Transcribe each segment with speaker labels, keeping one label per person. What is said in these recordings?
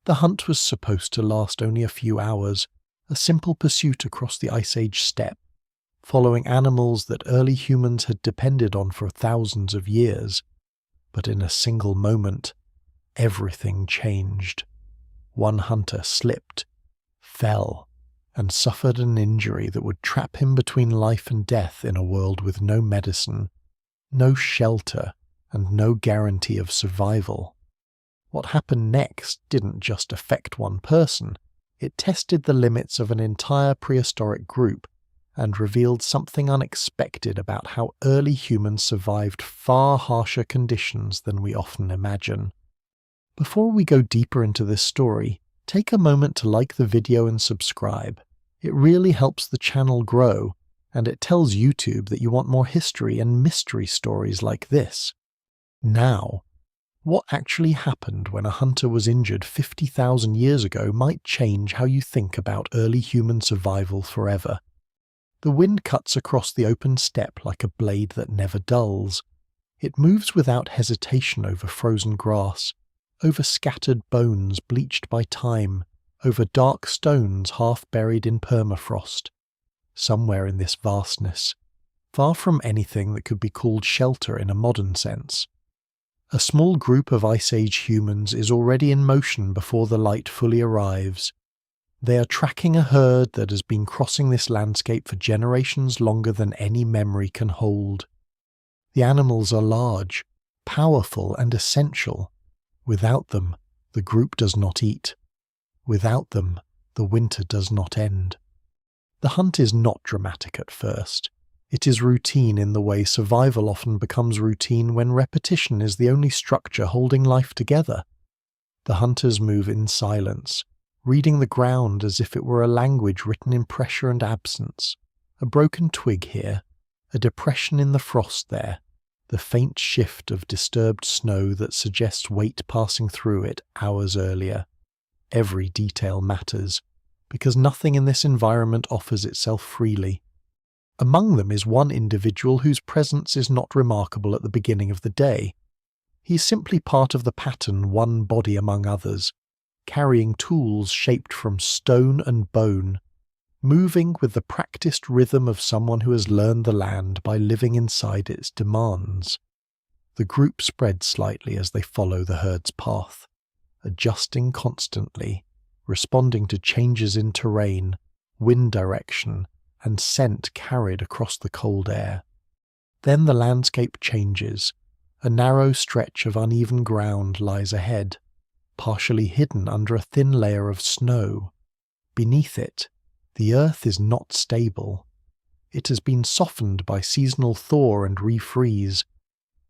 Speaker 1: The hunt was supposed to last only a few hours, a simple pursuit across the Ice Age steppe, following animals that early humans had depended on for thousands of years. But in a single moment, everything changed. One hunter slipped, fell, and suffered an injury that would trap him between life and death in a world with no medicine, no shelter, and no guarantee of survival. What happened next didn't just affect one person, it tested the limits of an entire prehistoric group and revealed something unexpected about how early humans survived far harsher conditions than we often imagine. Before we go deeper into this story, take a moment to like the video and subscribe. It really helps the channel grow, and it tells YouTube that you want more history and mystery stories like this. Now, what actually happened when a hunter was injured 50,000 years ago might change how you think about early human survival forever. The wind cuts across the open steppe like a blade that never dulls. It moves without hesitation over frozen grass, over scattered bones bleached by time, over dark stones half buried in permafrost. Somewhere in this vastness, far from anything that could be called shelter in a modern sense, a small group of Ice Age humans is already in motion before the light fully arrives. They are tracking a herd that has been crossing this landscape for generations longer than any memory can hold. The animals are large, powerful, and essential. Without them, the group does not eat. Without them, the winter does not end. The hunt is not dramatic at first. It is routine in the way survival often becomes routine when repetition is the only structure holding life together. The hunters move in silence, reading the ground as if it were a language written in pressure and absence. A broken twig here, a depression in the frost there, the faint shift of disturbed snow that suggests weight passing through it hours earlier. Every detail matters, because nothing in this environment offers itself freely. Among them is one individual whose presence is not remarkable at the beginning of the day. He is simply part of the pattern, one body among others, carrying tools shaped from stone and bone, moving with the practiced rhythm of someone who has learned the land by living inside its demands. The group spreads slightly as they follow the herd's path, adjusting constantly, responding to changes in terrain, wind direction, and scent carried across the cold air. Then the landscape changes. A narrow stretch of uneven ground lies ahead, partially hidden under a thin layer of snow. Beneath it, the earth is not stable. It has been softened by seasonal thaw and refreeze,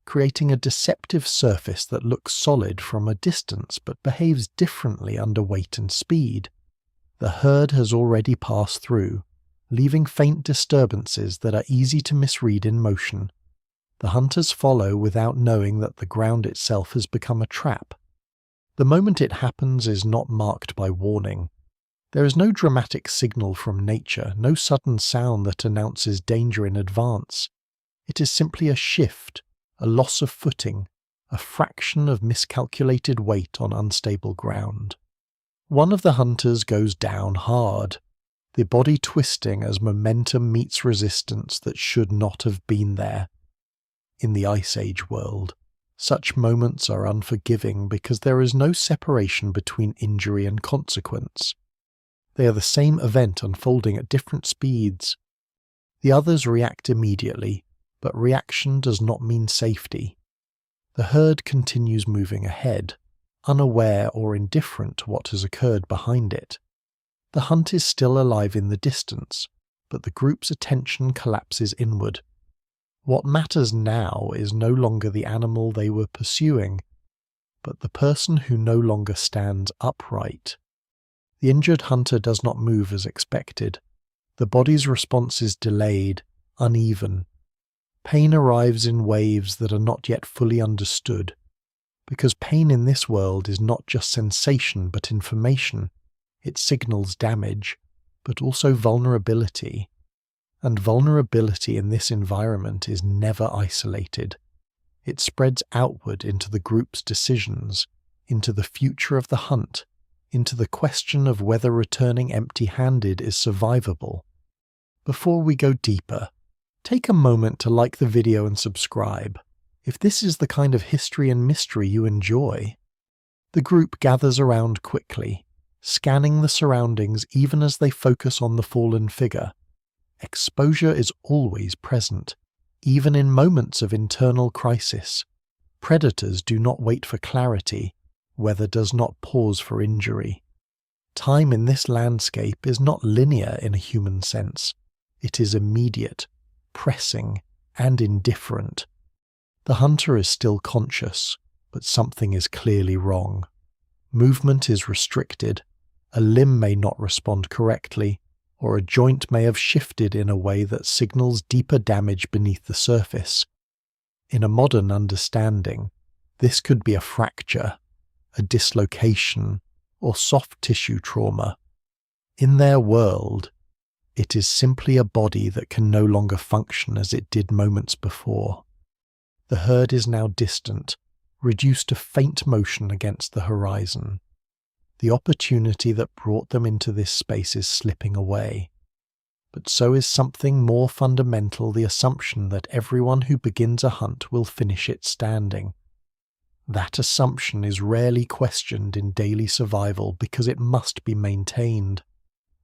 Speaker 1: creating a deceptive surface that looks solid from a distance but behaves differently under weight and speed. The herd has already passed through, leaving faint disturbances that are easy to misread in motion. The hunters follow without knowing that the ground itself has become a trap. The moment it happens is not marked by warning. There is no dramatic signal from nature, no sudden sound that announces danger in advance. It is simply a shift, a loss of footing, a fraction of miscalculated weight on unstable ground. One of the hunters goes down hard, the body twisting as momentum meets resistance that should not have been there. In the Ice Age world, such moments are unforgiving because there is no separation between injury and consequence. They are the same event unfolding at different speeds. The others react immediately, but reaction does not mean safety. The herd continues moving ahead, unaware or indifferent to what has occurred behind it. The hunt is still alive in the distance, but the group's attention collapses inward. What matters now is no longer the animal they were pursuing, but the person who no longer stands upright. The injured hunter does not move as expected. The body's response is delayed, uneven. Pain arrives in waves that are not yet fully understood, because pain in this world is not just sensation but information. It signals damage, but also vulnerability. And vulnerability in this environment is never isolated. It spreads outward into the group's decisions, into the future of the hunt, into the question of whether returning empty-handed is survivable. Before we go deeper, take a moment to like the video and subscribe, if this is the kind of history and mystery you enjoy. The group gathers around quickly, scanning the surroundings even as they focus on the fallen figure. Exposure is always present, even in moments of internal crisis. Predators do not wait for clarity, weather does not pause for injury. Time in this landscape is not linear in a human sense. It is immediate, pressing, and indifferent. The hunter is still conscious, but something is clearly wrong. Movement is restricted, a limb may not respond correctly, or a joint may have shifted in a way that signals deeper damage beneath the surface. In a modern understanding, this could be a fracture, a dislocation, or soft tissue trauma. In their world, it is simply a body that can no longer function as it did moments before. The herd is now distant, reduced to faint motion against the horizon. The opportunity that brought them into this space is slipping away. But so is something more fundamental, the assumption that everyone who begins a hunt will finish it standing. That assumption is rarely questioned in daily survival because it must be maintained.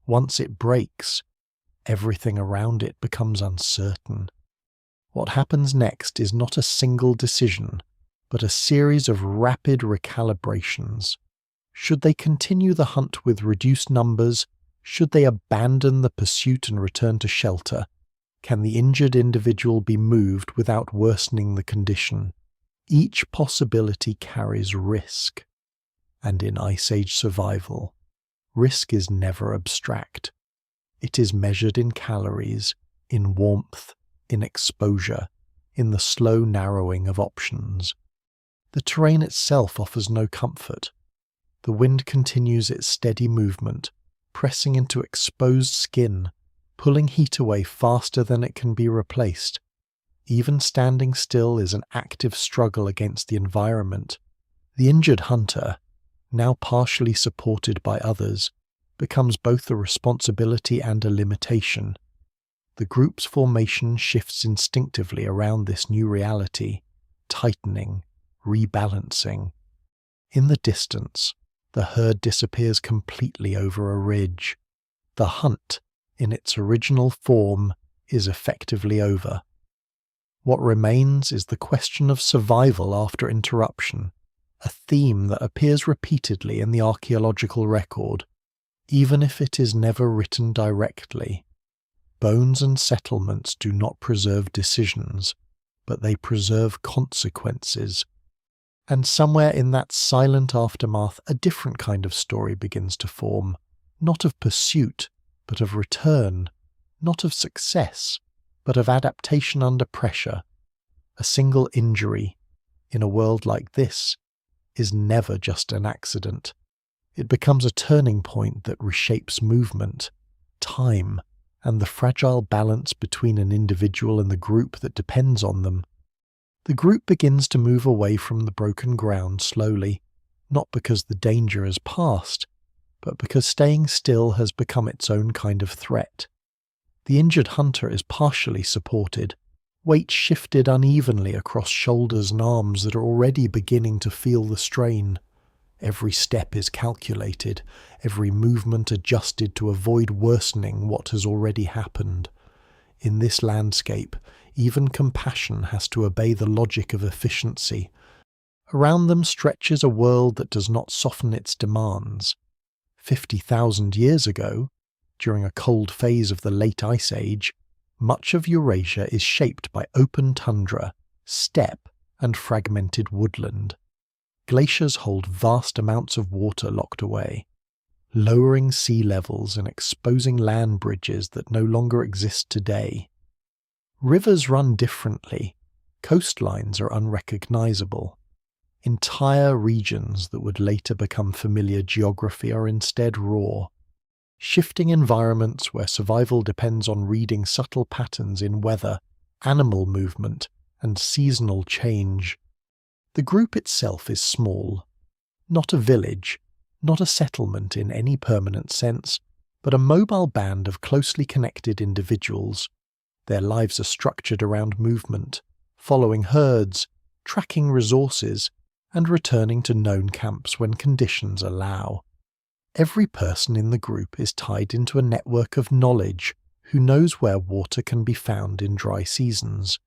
Speaker 1: Once it breaks, everything around it becomes uncertain. What happens next is not a single decision, but a series of rapid recalibrations. Should they continue the hunt with reduced numbers? Should they abandon the pursuit and return to shelter? Can the injured individual be moved without worsening the condition? Each possibility carries risk. And in Ice Age survival, risk is never abstract. It is measured in calories, in warmth, in exposure, in the slow narrowing of options. The terrain itself offers no comfort. The wind continues its steady movement, pressing into exposed skin, pulling heat away faster than it can be replaced. Even standing still is an active struggle against the environment. The injured hunter, now partially supported by others, becomes both a responsibility and a limitation. The group's formation shifts instinctively around this new reality, tightening, rebalancing. In the distance, the herd disappears completely over a ridge. The hunt, in its original form, is effectively over. What remains is the question of survival after interruption, a theme that appears repeatedly in the archaeological record, even if it is never written directly. Bones and settlements do not preserve decisions, but they preserve consequences. And somewhere in that silent aftermath, a different kind of story begins to form, not of pursuit, but of return, not of success, but of adaptation under pressure. A single injury, in a world like this, is never just an accident. It becomes a turning point that reshapes movement, time, and the fragile balance between an individual and the group that depends on them. The group begins to move away from the broken ground slowly, not because the danger has passed, but because staying still has become its own kind of threat. The injured hunter is partially supported, weight shifted unevenly across shoulders and arms that are already beginning to feel the strain. Every step is calculated, every movement adjusted to avoid worsening what has already happened. In this landscape, even compassion has to obey the logic of efficiency. Around them stretches a world that does not soften its demands. 50,000 years ago, during a cold phase of the late Ice Age, much of Eurasia is shaped by open tundra, steppe, and fragmented woodland. Glaciers hold vast amounts of water locked away, lowering sea levels and exposing land bridges that no longer exist today. Rivers run differently, coastlines are unrecognizable. Entire regions that would later become familiar geography are instead raw. Shifting environments where survival depends on reading subtle patterns in weather, animal movement, and seasonal change. The group itself is small. Not a village, not a settlement in any permanent sense, but a mobile band of closely connected individuals. Their lives are structured around movement, following herds, tracking resources, and returning to known camps when conditions allow. Every person in the group is tied into a network of knowledge, who knows where water can be found in dry seasons,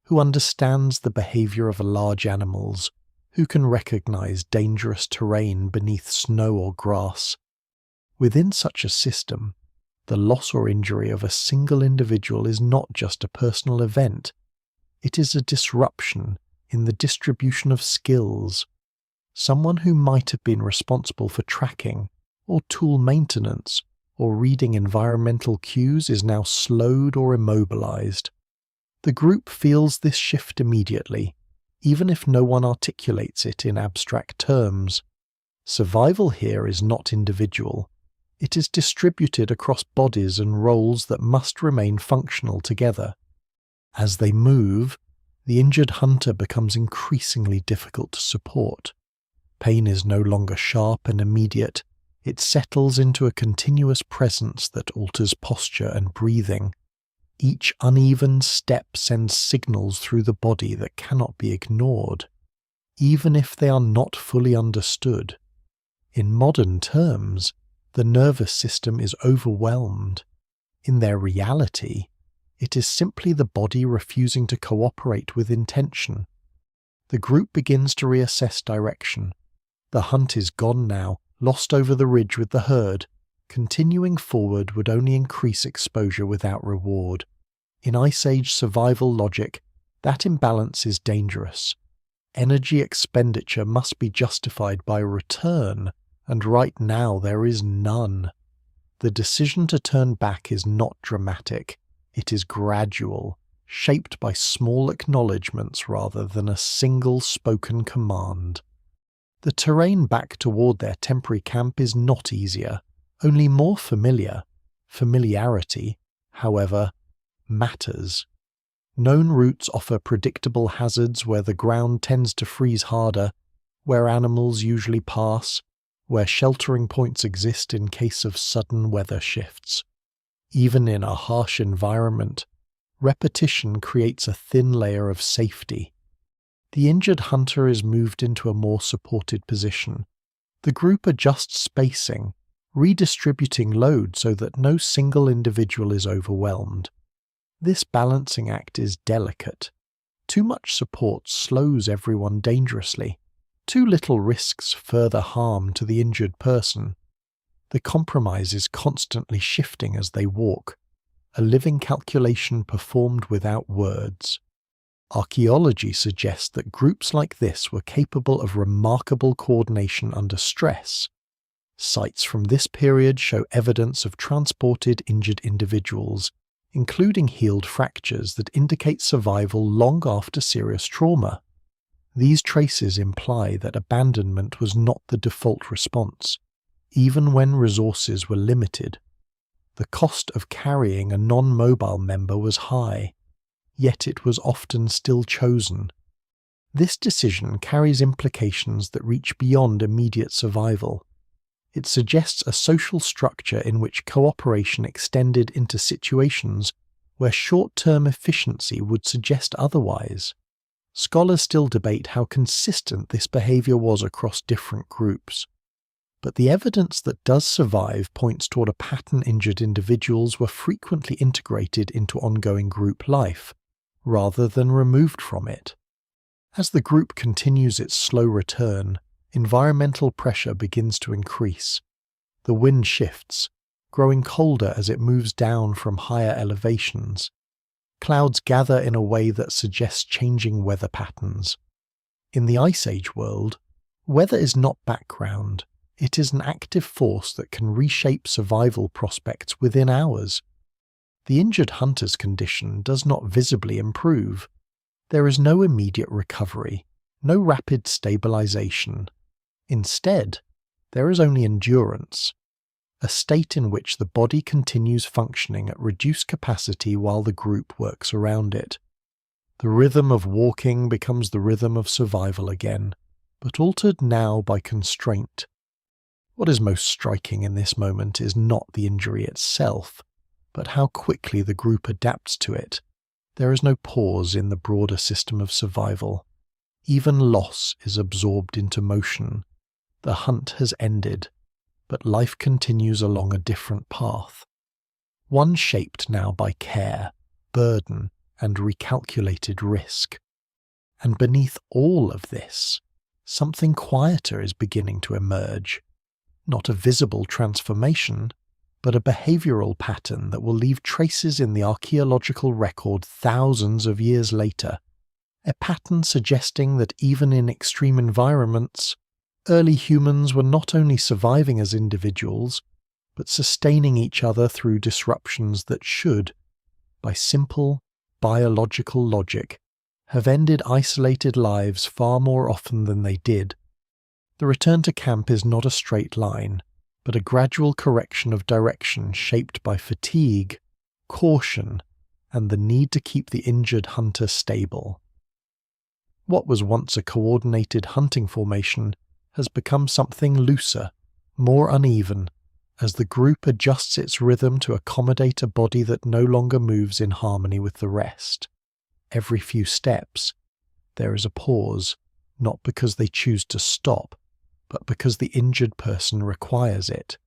Speaker 1: who understands the behavior of large animals, who can recognize dangerous terrain beneath snow or grass. Within such a system, the loss or injury of a single individual is not just a personal event, it is a disruption in the distribution of skills. Someone who might have been responsible for tracking, or tool maintenance, or reading environmental cues is now slowed or immobilized. The group feels this shift immediately, even if no one articulates it in abstract terms. Survival here is not individual. It is distributed across bodies and roles that must remain functional together. As they move, the injured hunter becomes increasingly difficult to support. Pain is no longer sharp and immediate. It settles into a continuous presence that alters posture and breathing. Each uneven step sends signals through the body that cannot be ignored, even if they are not fully understood. In modern terms, the nervous system is overwhelmed. In their reality, it is simply the body refusing to cooperate with intention. The group begins to reassess direction. The hunt is gone now, lost over the ridge with the herd. Continuing forward would only increase exposure without reward. In Ice Age survival logic, that imbalance is dangerous. Energy expenditure must be justified by return, and right now there is none. The decision to turn back is not dramatic. It is gradual, shaped by small acknowledgements rather than a single spoken command. The terrain back toward their temporary camp is not easier, only more familiar. Familiarity, however, matters. Known routes offer predictable hazards where the ground tends to freeze harder, where animals usually pass, where sheltering points exist in case of sudden weather shifts. Even in a harsh environment, repetition creates a thin layer of safety. The injured hunter is moved into a more supported position. The group adjusts spacing, redistributing load so that no single individual is overwhelmed. This balancing act is delicate. Too much support slows everyone dangerously. Too little risks further harm to the injured person. The compromise is constantly shifting as they walk, a living calculation performed without words. Archaeology suggests that groups like this were capable of remarkable coordination under stress. Sites from this period show evidence of transported injured individuals, including healed fractures that indicate survival long after serious trauma. These traces imply that abandonment was not the default response, even when resources were limited. The cost of carrying a non-mobile member was high, yet it was often still chosen. This decision carries implications that reach beyond immediate survival. It suggests a social structure in which cooperation extended into situations where short-term efficiency would suggest otherwise. Scholars still debate how consistent this behavior was across different groups, but the evidence that does survive points toward a pattern. Injured individuals were frequently integrated into ongoing group life, rather than removed from it. As the group continues its slow return, environmental pressure begins to increase. The wind shifts, growing colder as it moves down from higher elevations. Clouds gather in a way that suggests changing weather patterns. In the Ice Age world, weather is not background. It is an active force that can reshape survival prospects within hours. The injured hunter's condition does not visibly improve. There is no immediate recovery, no rapid stabilization. Instead, there is only endurance, a state in which the body continues functioning at reduced capacity while the group works around it. The rhythm of walking becomes the rhythm of survival again, but altered now by constraint. What is most striking in this moment is not the injury itself, but how quickly the group adapts to it. There is no pause in the broader system of survival. Even loss is absorbed into motion. The hunt has ended, but life continues along a different path. One shaped now by care, burden, and recalculated risk. And beneath all of this, something quieter is beginning to emerge. Not a visible transformation, but a behavioral pattern that will leave traces in the archaeological record thousands of years later. A pattern suggesting that even in extreme environments, early humans were not only surviving as individuals, but sustaining each other through disruptions that should, by simple biological logic, have ended isolated lives far more often than they did. The return to camp is not a straight line, but a gradual correction of direction shaped by fatigue, caution, and the need to keep the injured hunter stable. What was once a coordinated hunting formation has become something looser, more uneven, as the group adjusts its rhythm to accommodate a body that no longer moves in harmony with the rest. Every few steps, there is a pause, not because they choose to stop, but because the injured person requires it.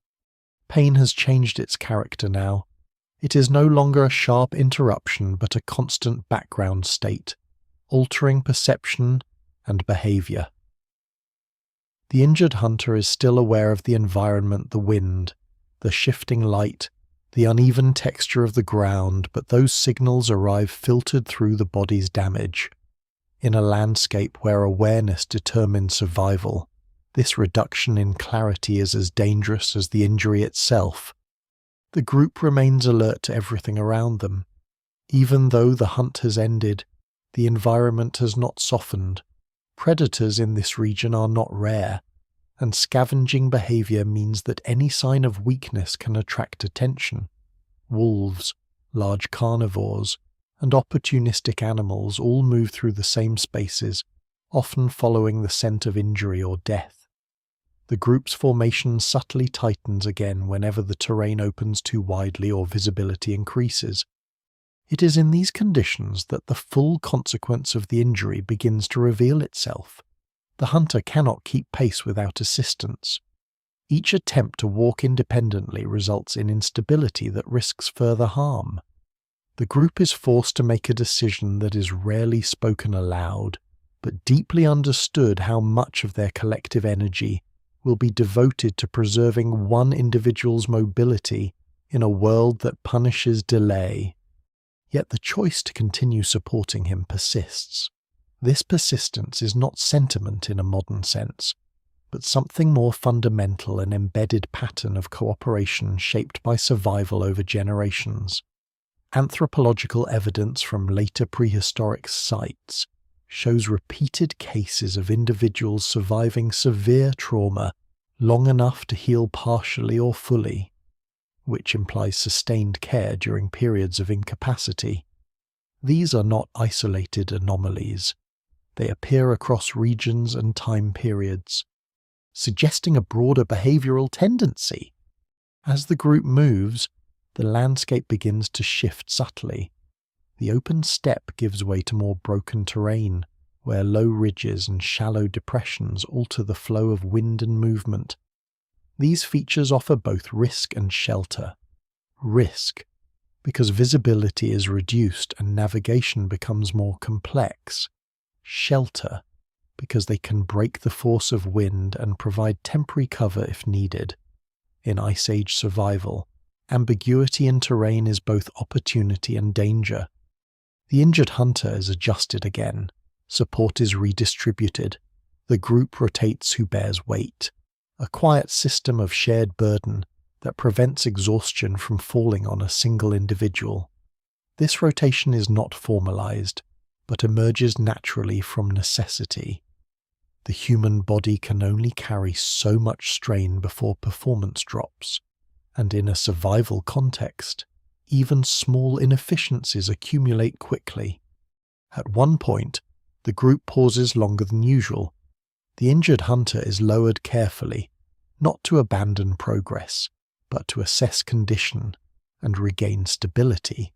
Speaker 1: Pain has changed its character now. It is no longer a sharp interruption, but a constant background state, altering perception and behavior. The injured hunter is still aware of the environment, the wind, the shifting light, the uneven texture of the ground, but those signals arrive filtered through the body's damage. In a landscape where awareness determines survival, this reduction in clarity is as dangerous as the injury itself. The group remains alert to everything around them. Even though the hunt has ended, the environment has not softened. Predators in this region are not rare, and scavenging behavior means that any sign of weakness can attract attention. Wolves, large carnivores, and opportunistic animals all move through the same spaces, often following the scent of injury or death. The group's formation subtly tightens again whenever the terrain opens too widely or visibility increases. It is in these conditions that the full consequence of the injury begins to reveal itself. The hunter cannot keep pace without assistance. Each attempt to walk independently results in instability that risks further harm. The group is forced to make a decision that is rarely spoken aloud, but deeply understood. How much of their collective energy will be devoted to preserving one individual's mobility in a world that punishes delay. Yet the choice to continue supporting him persists. This persistence is not sentiment in a modern sense, but something more fundamental, an embedded pattern of cooperation shaped by survival over generations. Anthropological evidence from later prehistoric sites shows repeated cases of individuals surviving severe trauma long enough to heal partially or fully, which implies sustained care during periods of incapacity. These are not isolated anomalies. They appear across regions and time periods, suggesting a broader behavioral tendency. As the group moves, the landscape begins to shift subtly. The open steppe gives way to more broken terrain, where low ridges and shallow depressions alter the flow of wind and movement. These features offer both risk and shelter. Risk, because visibility is reduced and navigation becomes more complex. Shelter, because they can break the force of wind and provide temporary cover if needed. In Ice Age survival, ambiguity in terrain is both opportunity and danger. The injured hunter is adjusted again. Support is redistributed. The group rotates who bears weight. A quiet system of shared burden that prevents exhaustion from falling on a single individual. This rotation is not formalized, but emerges naturally from necessity. The human body can only carry so much strain before performance drops, and in a survival context, even small inefficiencies accumulate quickly. At one point, the group pauses longer than usual. The injured hunter is lowered carefully, not to abandon progress, but to assess condition and regain stability.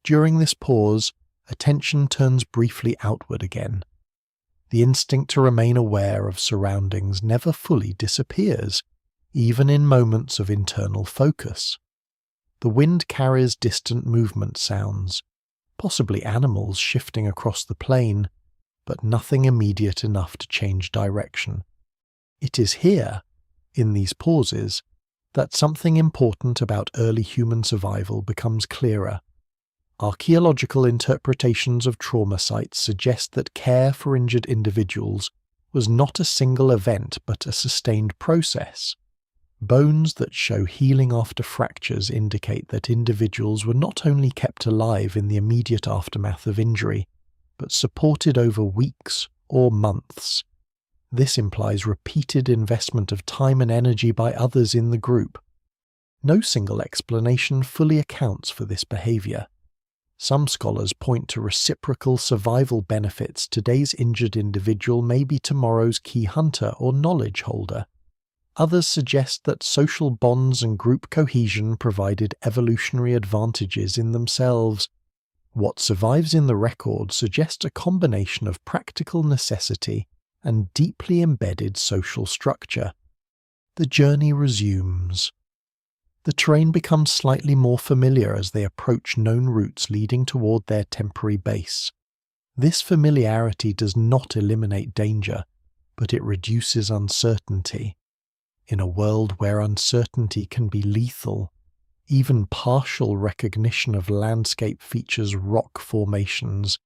Speaker 1: During this pause, attention turns briefly outward again. The instinct to remain aware of surroundings never fully disappears, even in moments of internal focus. The wind carries distant movement sounds, possibly animals shifting across the plain, but nothing immediate enough to change direction. It is here, in these pauses, that something important about early human survival becomes clearer. Archaeological interpretations of trauma sites suggest that care for injured individuals was not a single event but a sustained process. Bones that show healing after fractures indicate that individuals were not only kept alive in the immediate aftermath of injury, but supported over weeks or months. This implies repeated investment of time and energy by others in the group. No single explanation fully accounts for this behavior. Some scholars point to reciprocal survival benefits. Today's injured individual may be tomorrow's key hunter or knowledge holder. Others suggest that social bonds and group cohesion provided evolutionary advantages in themselves. What survives in the record suggests a combination of practical necessity and deeply embedded social structure. The journey resumes. The terrain becomes slightly more familiar as they approach known routes leading toward their temporary base. This familiarity does not eliminate danger, but it reduces uncertainty. In a world where uncertainty can be lethal, even partial recognition of landscape features, rock formations,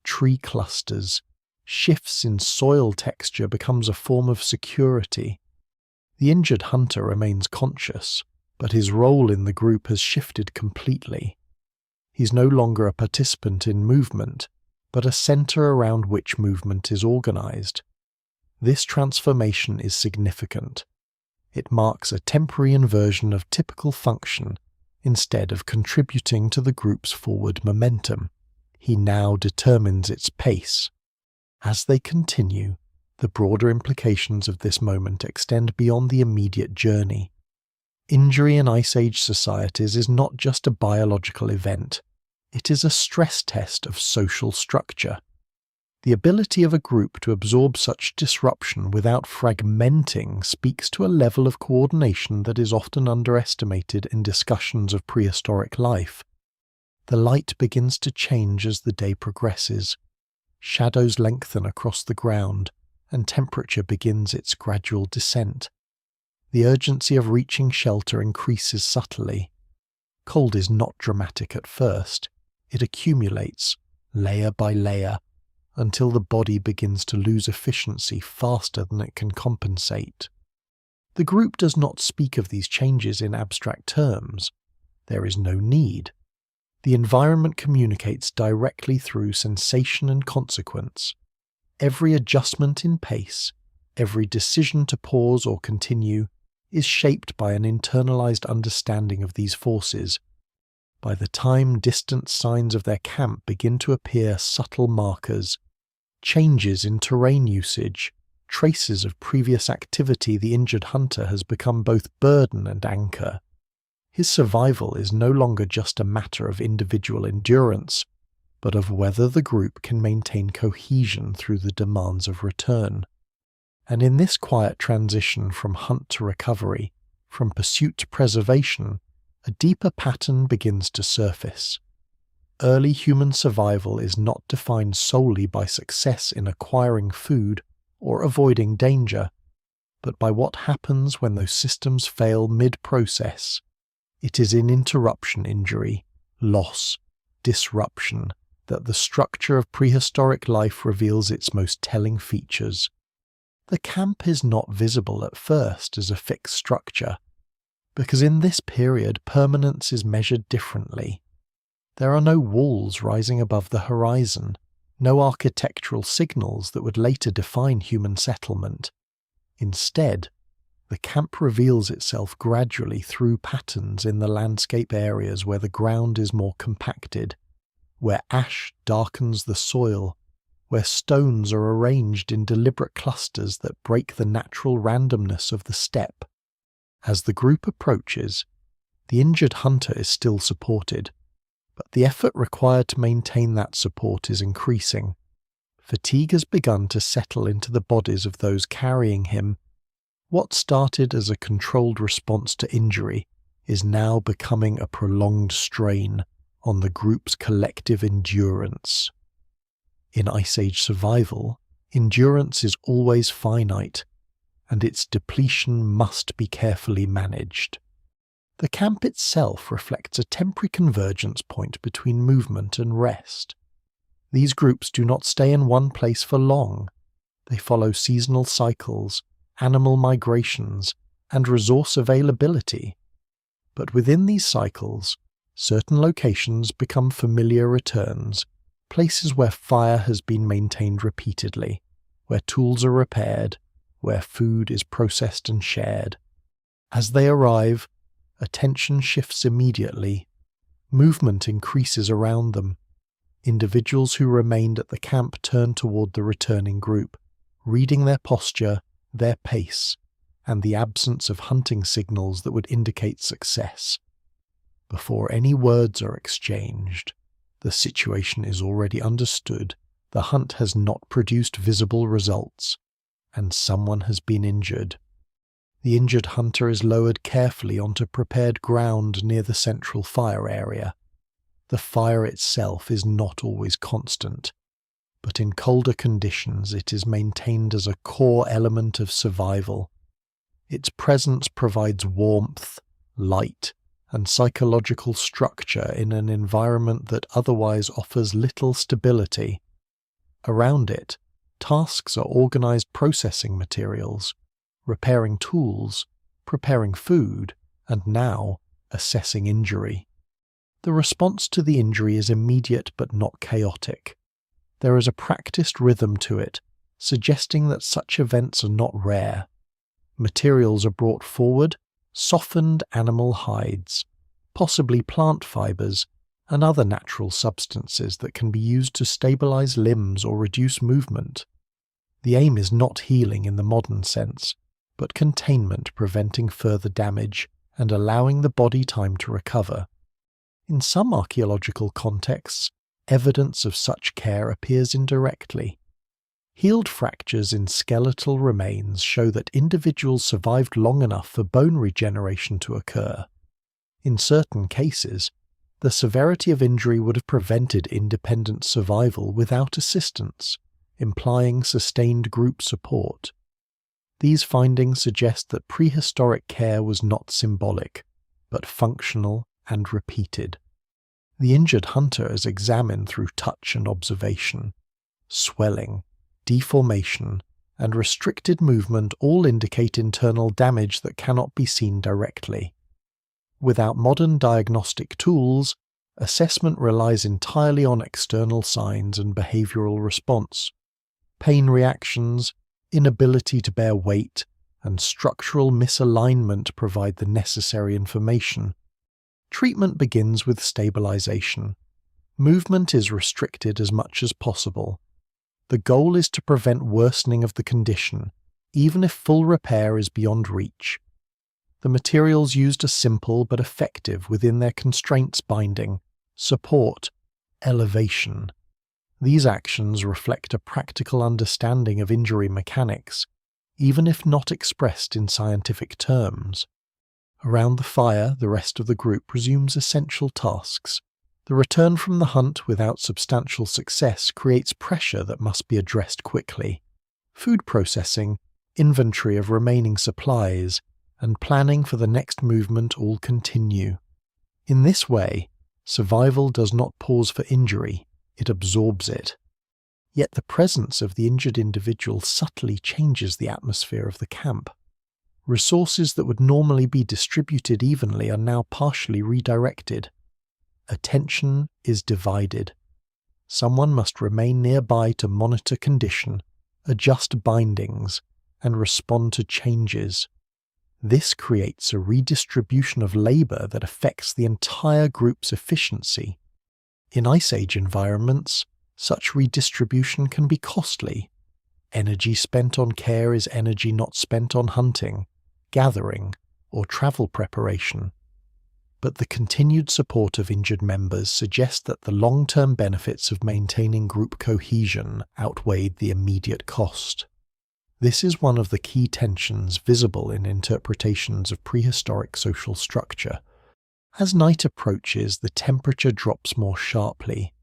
Speaker 1: tree clusters, shifts in soil texture becomes a form of security. The injured hunter remains conscious, but his role in the group has shifted completely. He's no longer a participant in movement, but a center around which movement is organized. This transformation is significant. It marks a temporary inversion of typical function. Instead of contributing to the group's forward momentum, he now determines its pace. As they continue, the broader implications of this moment extend beyond the immediate journey. Injury in Ice Age societies is not just a biological event, it is a stress test of social structure. The ability of a group to absorb such disruption without fragmenting speaks to a level of coordination that is often underestimated in discussions of prehistoric life. The light begins to change as the day progresses. Shadows lengthen across the ground, and temperature begins its gradual descent. The urgency of reaching shelter increases subtly. Cold is not dramatic at first. It accumulates, layer by layer, until the body begins to lose efficiency faster than it can compensate. The group does not speak of these changes in abstract terms. There is no need. The environment communicates directly through sensation and consequence. Every adjustment in pace, every decision to pause or continue, is shaped by an internalized understanding of these forces. By the time distant signs of their camp begin to appear, subtle markers, changes in terrain usage, traces of previous activity, the injured hunter has become both burden and anchor. His survival is no longer just a matter of individual endurance, but of whether the group can maintain cohesion through the demands of return. And in this quiet transition from hunt to recovery, from pursuit to preservation, a deeper pattern begins to surface. Early human survival is not defined solely by success in acquiring food or avoiding danger, but by what happens when those systems fail mid-process. It is in interruption injury, loss, disruption, that the structure of prehistoric life reveals its most telling features. The camp is not visible at first as a fixed structure, because in this period permanence is measured differently. There are no walls rising above the horizon, no architectural signals that would later define human settlement. Instead, the camp reveals itself gradually through patterns in the landscape areas where the ground is more compacted, where ash darkens the soil, where stones are arranged in deliberate clusters that break the natural randomness of the steppe. As the group approaches, the injured hunter is still supported, but the effort required to maintain that support is increasing. Fatigue has begun to settle into the bodies of those carrying him. What started as a controlled response to injury is now becoming a prolonged strain on the group's collective endurance. In Ice Age survival, endurance is always finite, and its depletion must be carefully managed. The camp itself reflects a temporary convergence point between movement and rest. These groups do not stay in one place for long. They follow seasonal cycles, animal migrations, and resource availability. But within these cycles, certain locations become familiar returns, places where fire has been maintained repeatedly, where tools are repaired, where food is processed and shared. As they arrive, attention shifts immediately. Movement increases around them. Individuals who remained at the camp turn toward the returning group, reading their posture, their pace, and the absence of hunting signals that would indicate success. Before any words are exchanged, the situation is already understood. The hunt has not produced visible results, and someone has been injured. The injured hunter is lowered carefully onto prepared ground near the central fire area. The fire itself is not always constant, but in colder conditions it is maintained as a core element of survival. Its presence provides warmth, light, and psychological structure in an environment that otherwise offers little stability. Around it, tasks are organized processing materials, repairing tools, preparing food, and now assessing injury. The response to the injury is immediate but not chaotic. There is a practiced rhythm to it, suggesting that such events are not rare. Materials are brought forward, softened animal hides, possibly plant fibers, and other natural substances that can be used to stabilize limbs or reduce movement. The aim is not healing in the modern sense, but containment, preventing further damage and allowing the body time to recover. In some archaeological contexts, evidence of such care appears indirectly. Healed fractures in skeletal remains show that individuals survived long enough for bone regeneration to occur. In certain cases, the severity of injury would have prevented independent survival without assistance, implying sustained group support. These findings suggest that prehistoric care was not symbolic, but functional and repeated. The injured hunter is examined through touch and observation. Swelling, deformation, and restricted movement all indicate internal damage that cannot be seen directly. Without modern diagnostic tools, assessment relies entirely on external signs and behavioral response. Pain reactions, inability to bear weight, and structural misalignment provide the necessary information. Treatment begins with stabilization. Movement is restricted as much as possible. The goal is to prevent worsening of the condition, even if full repair is beyond reach. The materials used are simple but effective within their constraints: binding, support, elevation. These actions reflect a practical understanding of injury mechanics, even if not expressed in scientific terms. Around the fire, the rest of the group resumes essential tasks. The return from the hunt without substantial success creates pressure that must be addressed quickly. Food processing, inventory of remaining supplies, and planning for the next movement all continue. In this way, survival does not pause for injury, it absorbs it. Yet the presence of the injured individual subtly changes the atmosphere of the camp. Resources that would normally be distributed evenly are now partially redirected. Attention is divided. Someone must remain nearby to monitor condition, adjust bindings, and respond to changes. This creates a redistribution of labor that affects the entire group's efficiency. In Ice Age environments, Such redistribution can be costly. Energy spent on care is energy not spent on hunting, gathering, or travel preparation. But the continued support of injured members suggests that the long-term benefits of maintaining group cohesion outweighed the immediate cost. This is one of the key tensions visible in interpretations of prehistoric social structure. As night approaches, the temperature drops more sharply.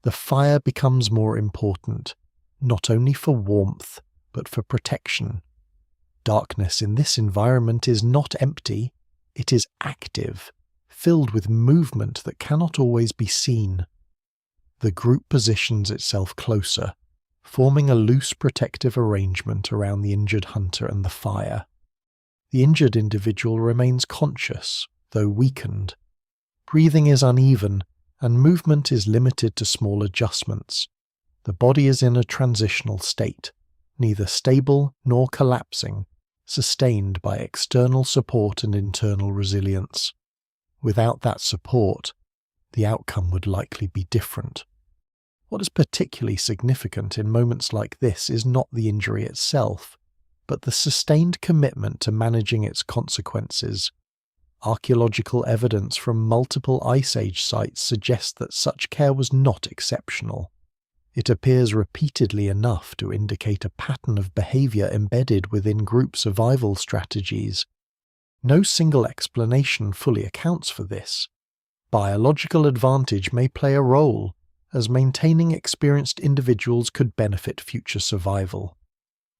Speaker 1: The fire becomes more important, not only for warmth, but for protection. Darkness in this environment is not empty, it is active, filled with movement that cannot always be seen. The group positions itself closer, forming a loose protective arrangement around the injured hunter and the fire. The injured individual remains conscious, though weakened. Breathing is uneven, and movement is limited to small adjustments. The body is in a transitional state, neither stable nor collapsing, sustained by external support and internal resilience. Without that support, the outcome would likely be different. What is particularly significant in moments like this is not the injury itself, but the sustained commitment to managing its consequences. Archaeological evidence from multiple Ice Age sites suggests that such care was not exceptional. It appears repeatedly enough to indicate a pattern of behavior embedded within group survival strategies. No single explanation fully accounts for this. Biological advantage may play a role, as maintaining experienced individuals could benefit future survival.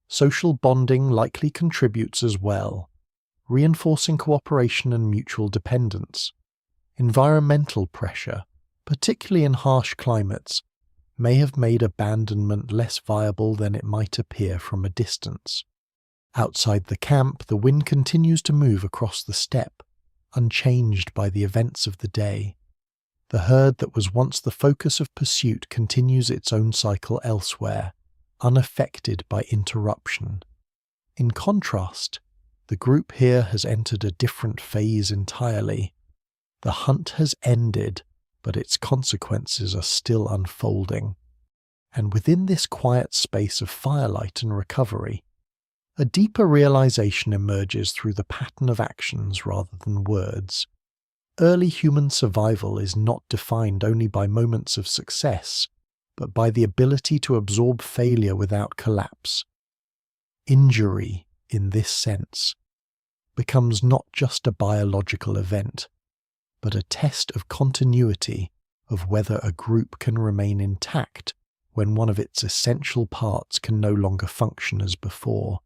Speaker 1: Social bonding likely contributes as well, reinforcing cooperation and mutual dependence. Environmental pressure, particularly in harsh climates, may have made abandonment less viable than it might appear from a distance. Outside the camp, the wind continues to move across the steppe, unchanged by the events of the day. The herd that was once the focus of pursuit continues its own cycle elsewhere, unaffected by interruption. In contrast, the group here has entered a different phase entirely. The hunt has ended, but its consequences are still unfolding. And within this quiet space of firelight and recovery, a deeper realization emerges through the pattern of actions rather than words. Early human survival is not defined only by moments of success, but by the ability to absorb failure without collapse. Injury, in this sense, becomes not just a biological event, but a test of continuity, of whether a group can remain intact when one of its essential parts can no longer function as before.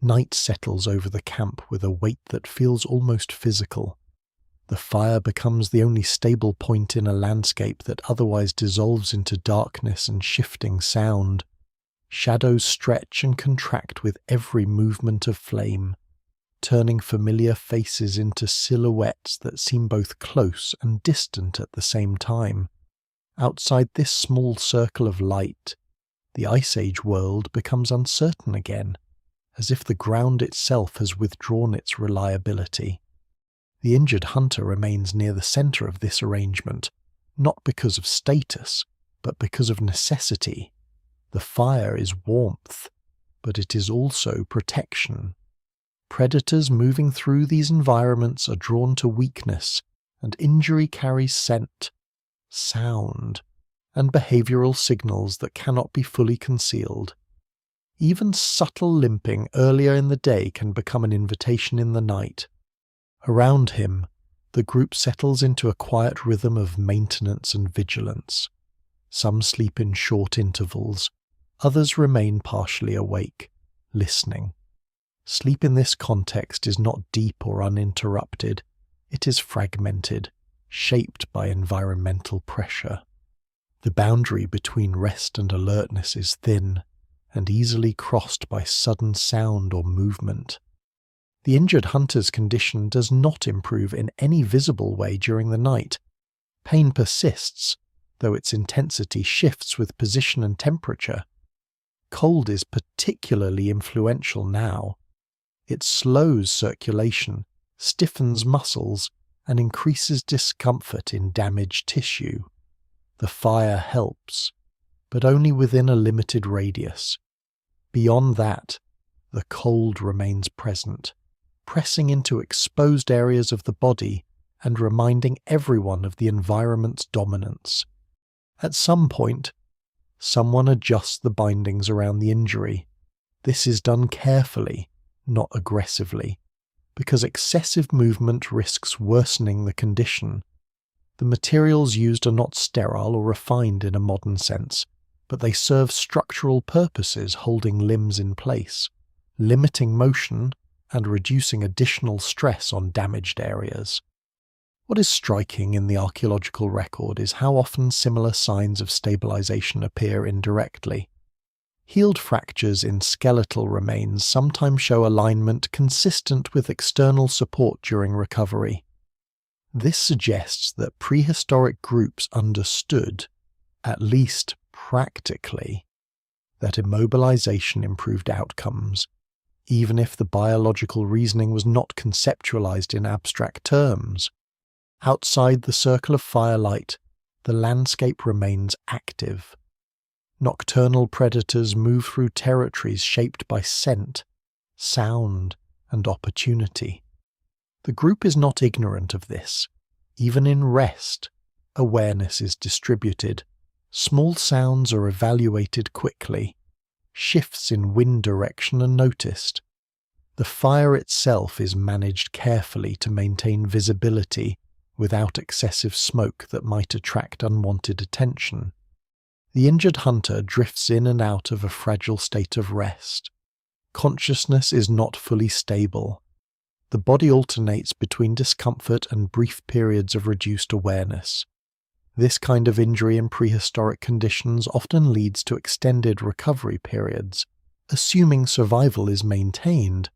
Speaker 1: Night settles over the camp with a weight that feels almost physical. The fire becomes the only stable point in a landscape that otherwise dissolves into darkness and shifting sound. Shadows stretch and contract with every movement of flame, turning familiar faces into silhouettes that seem both close and distant at the same time. Outside this small circle of light, the Ice Age world becomes uncertain again, as if the ground itself has withdrawn its reliability. The injured hunter remains near the center of this arrangement, not because of status, but because of necessity. The fire is warmth, but it is also protection. Predators moving through these environments are drawn to weakness, and injury carries scent, sound, and behavioral signals that cannot be fully concealed. Even subtle limping earlier in the day can become an invitation in the night. Around him, the group settles into a quiet rhythm of maintenance and vigilance. Some sleep in short intervals, others remain partially awake, listening. Sleep in this context is not deep or uninterrupted. It is fragmented, shaped by environmental pressure. The boundary between rest and alertness is thin, and easily crossed by sudden sound or movement. The injured hunter's condition does not improve in any visible way during the night. Pain persists, though its intensity shifts with position and temperature. Cold is particularly influential now. It slows circulation, stiffens muscles, and increases discomfort in damaged tissue. The fire helps, but only within a limited radius. Beyond that, the cold remains present, pressing into exposed areas of the body and reminding everyone of the environment's dominance. At some point, someone adjusts the bindings around the injury. This is done carefully, not aggressively, because excessive movement risks worsening the condition. The materials used are not sterile or refined in a modern sense, but they serve structural purposes, holding limbs in place, limiting motion and reducing additional stress on damaged areas. What is striking in the archaeological record is how often similar signs of stabilization appear indirectly. Healed fractures in skeletal remains sometimes show alignment consistent with external support during recovery. This suggests that prehistoric groups understood, at least practically, that immobilization improved outcomes, even if the biological reasoning was not conceptualized in abstract terms. Outside the circle of firelight, the landscape remains active. Nocturnal predators move through territories shaped by scent, sound, and opportunity. The group is not ignorant of this. Even in rest, awareness is distributed. Small sounds are evaluated quickly. Shifts in wind direction are noticed. The fire itself is managed carefully to maintain visibility without excessive smoke that might attract unwanted attention. The injured hunter drifts in and out of a fragile state of rest. Consciousness is not fully stable. The body alternates between discomfort and brief periods of reduced awareness. This kind of injury in prehistoric conditions often leads to extended recovery periods, assuming survival is maintained.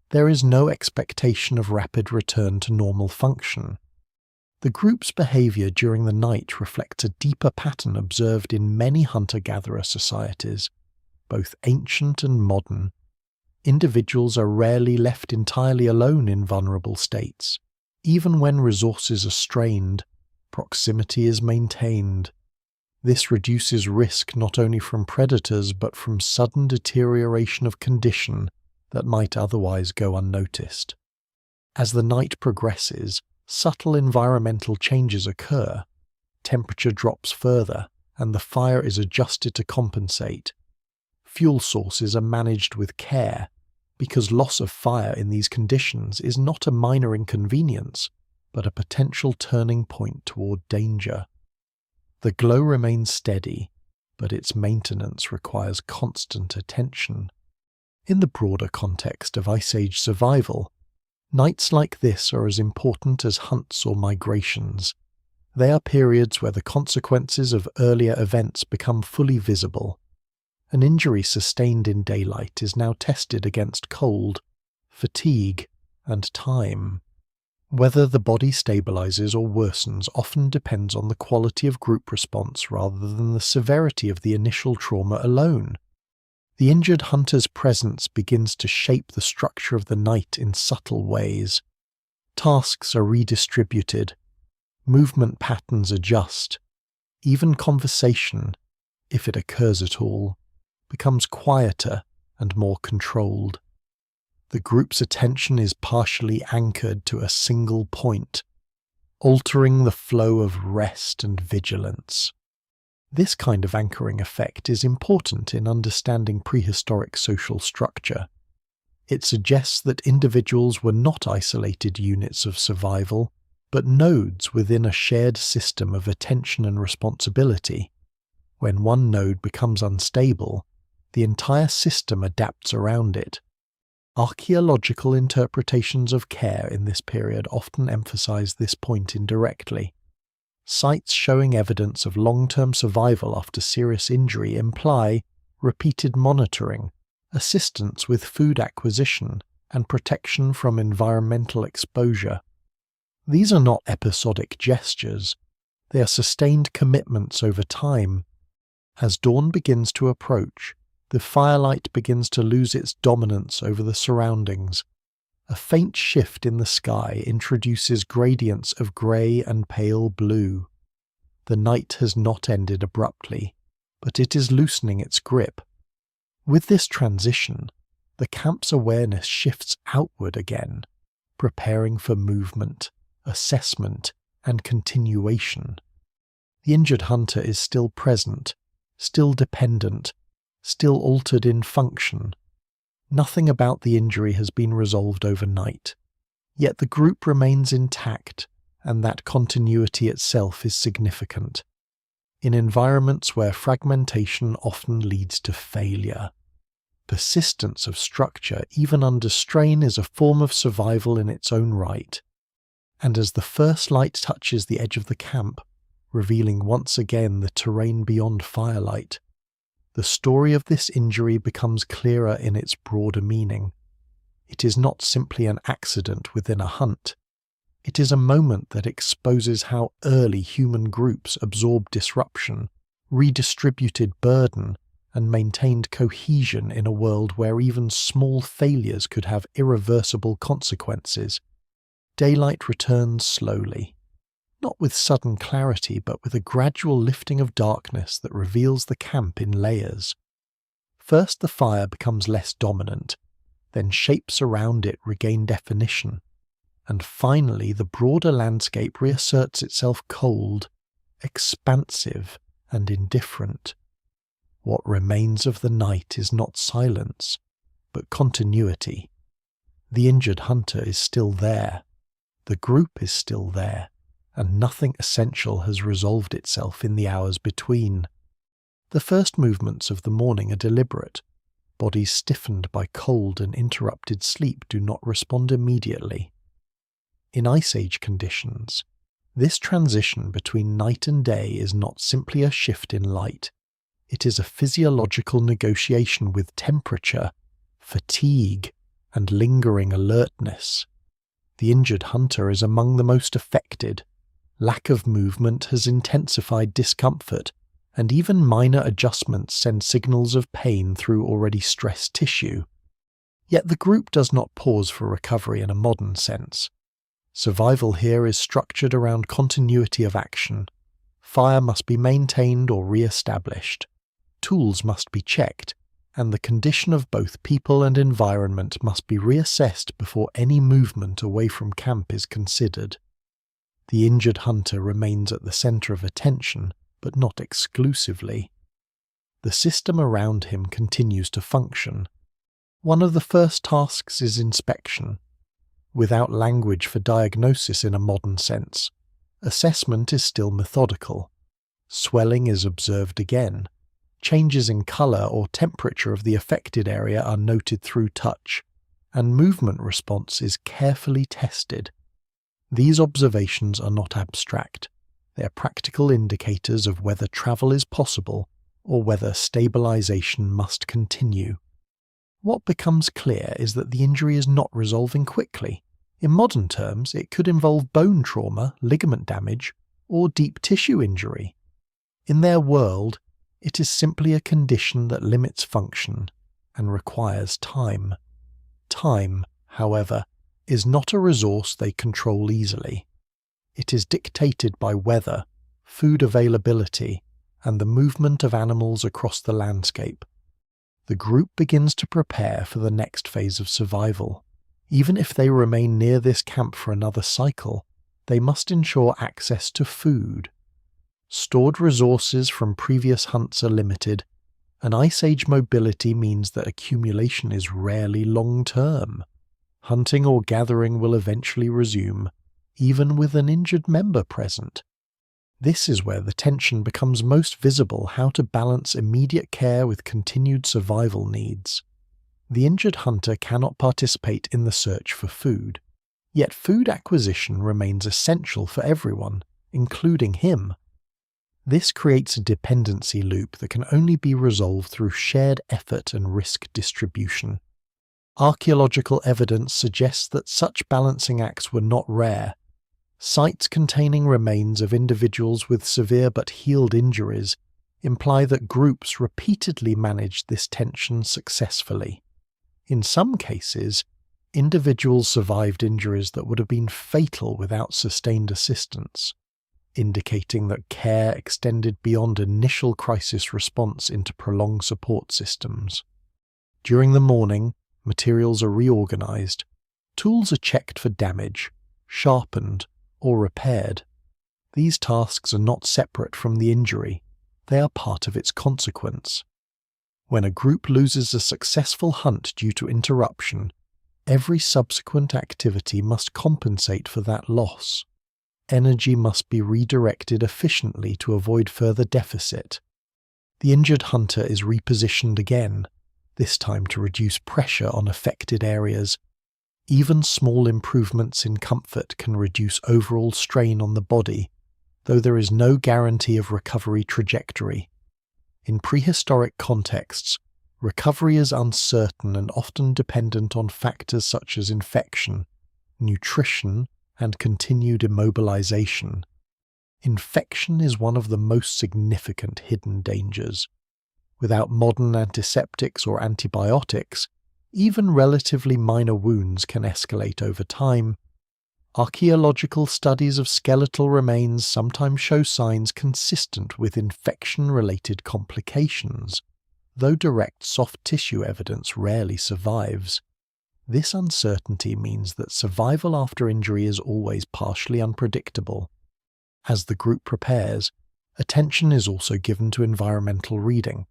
Speaker 1: There is no expectation of rapid return to normal function. The group's behavior during the night reflects a deeper pattern observed in many hunter-gatherer societies, both ancient and modern. Individuals are rarely left entirely alone in vulnerable states. Even when resources are strained, proximity is maintained. This reduces risk not only from predators but from sudden deterioration of condition that might otherwise go unnoticed. As the night progresses, subtle environmental changes occur. Temperature drops further, and the fire is adjusted to compensate. Fuel sources are managed with care, because loss of fire in these conditions is not a minor inconvenience, but a potential turning point toward danger. The glow remains steady, but its maintenance requires constant attention. In the broader context of Ice Age survival, nights like this are as important as hunts or migrations. They are periods where the consequences of earlier events become fully visible. An injury sustained in daylight is now tested against cold, fatigue, and time. Whether the body stabilizes or worsens often depends on the quality of group response rather than the severity of the initial trauma alone. The injured hunter's presence begins to shape the structure of the night in subtle ways. Tasks are redistributed, movement patterns adjust, even conversation, if it occurs at all, becomes quieter and more controlled. The group's attention is partially anchored to a single point, altering the flow of rest and vigilance. This kind of anchoring effect is important in understanding prehistoric social structure. It suggests that individuals were not isolated units of survival, but nodes within a shared system of attention and responsibility. When one node becomes unstable, the entire system adapts around it. Archaeological interpretations of care in this period often emphasize this point indirectly. Sites showing evidence of long-term survival after serious injury imply repeated monitoring, assistance with food acquisition, and protection from environmental exposure. These are not episodic gestures. They are sustained commitments over time. As dawn begins to approach, the firelight begins to lose its dominance over the surroundings. A faint shift in the sky introduces gradients of grey and pale blue. The night has not ended abruptly. but it is loosening its grip. With this transition, the camp's awareness shifts outward again, preparing for movement, assessment, and continuation. The injured hunter is still present, still dependent, still altered in function. Nothing about the injury has been resolved overnight, yet the group remains intact, and that continuity itself is significant. In environments where fragmentation often leads to failure, persistence of structure, even under strain, is a form of survival in its own right. And as the first light touches the edge of the camp, revealing once again the terrain beyond firelight, the story of this injury becomes clearer in its broader meaning. It is not simply an accident within a hunt. It is a moment that exposes how early human groups absorbed disruption, redistributed burden, and maintained cohesion in a world where even small failures could have irreversible consequences. Daylight returns slowly, not with sudden clarity, but with a gradual lifting of darkness that reveals the camp in layers. First the fire becomes less dominant, then shapes around it regain definition, and finally the broader landscape reasserts itself cold, expansive, and indifferent. What remains of the night is not silence, but continuity. The injured hunter is still there, the group is still there, and nothing essential has resolved itself in the hours between. The first movements of the morning are deliberate. Bodies stiffened by cold and interrupted sleep do not respond immediately. In Ice Age conditions, this transition between night and day is not simply a shift in light. It is a physiological negotiation with temperature, fatigue, and lingering alertness. The injured hunter is among the most affected. Lack of movement has intensified discomfort, and even minor adjustments send signals of pain through already stressed tissue. Yet the group does not pause for recovery in a modern sense. Survival here is structured around continuity of action. Fire must be maintained or re-established. Tools must be checked, and the condition of both people and environment must be reassessed before any movement away from camp is considered. The injured hunter remains at the center of attention, but not exclusively. The system around him continues to function. One of the first tasks is inspection. Without language for diagnosis in a modern sense, assessment is still methodical. Swelling is observed again. Changes in color or temperature of the affected area are noted through touch, and movement response is carefully tested. These observations are not abstract. They are practical indicators of whether travel is possible or whether stabilization must continue. What becomes clear is that the injury is not resolving quickly. In modern terms, it could involve bone trauma, ligament damage, or deep tissue injury. In their world, it is simply a condition that limits function and requires time. Time, however, is not a resource they control easily. It is dictated by weather, food availability, and the movement of animals across the landscape. The group begins to prepare for the next phase of survival. Even if they remain near this camp for another cycle, they must ensure access to food. Stored resources from previous hunts are limited, and Ice Age mobility means that accumulation is rarely long-term. Hunting or gathering will eventually resume, even with an injured member present. This is where the tension becomes most visible: how to balance immediate care with continued survival needs. The injured hunter cannot participate in the search for food, yet food acquisition remains essential for everyone, including him. This creates a dependency loop that can only be resolved through shared effort and risk distribution. Archaeological evidence suggests that such balancing acts were not rare. Sites containing remains of individuals with severe but healed injuries imply that groups repeatedly managed this tension successfully. In some cases, individuals survived injuries that would have been fatal without sustained assistance. indicating that care extended beyond initial crisis response into prolonged support systems. During the morning, materials are reorganized, tools are checked for damage, sharpened, or repaired. These tasks are not separate from the injury, they are part of its consequence. When a group loses a successful hunt due to interruption, every subsequent activity must compensate for that loss. Energy must be redirected efficiently to avoid further deficit. The injured hunter is repositioned again, this time to reduce pressure on affected areas. Even small improvements in comfort can reduce overall strain on the body, though there is no guarantee of recovery trajectory. In prehistoric contexts, recovery is uncertain and often dependent on factors such as infection, nutrition, and continued immobilization. Infection is one of the most significant hidden dangers. Without modern antiseptics or antibiotics, even relatively minor wounds can escalate over time. Archaeological studies of skeletal remains sometimes show signs consistent with infection-related complications, though direct soft tissue evidence rarely survives. This uncertainty means that survival after injury is always partially unpredictable. As the group prepares, attention is also given to environmental reading.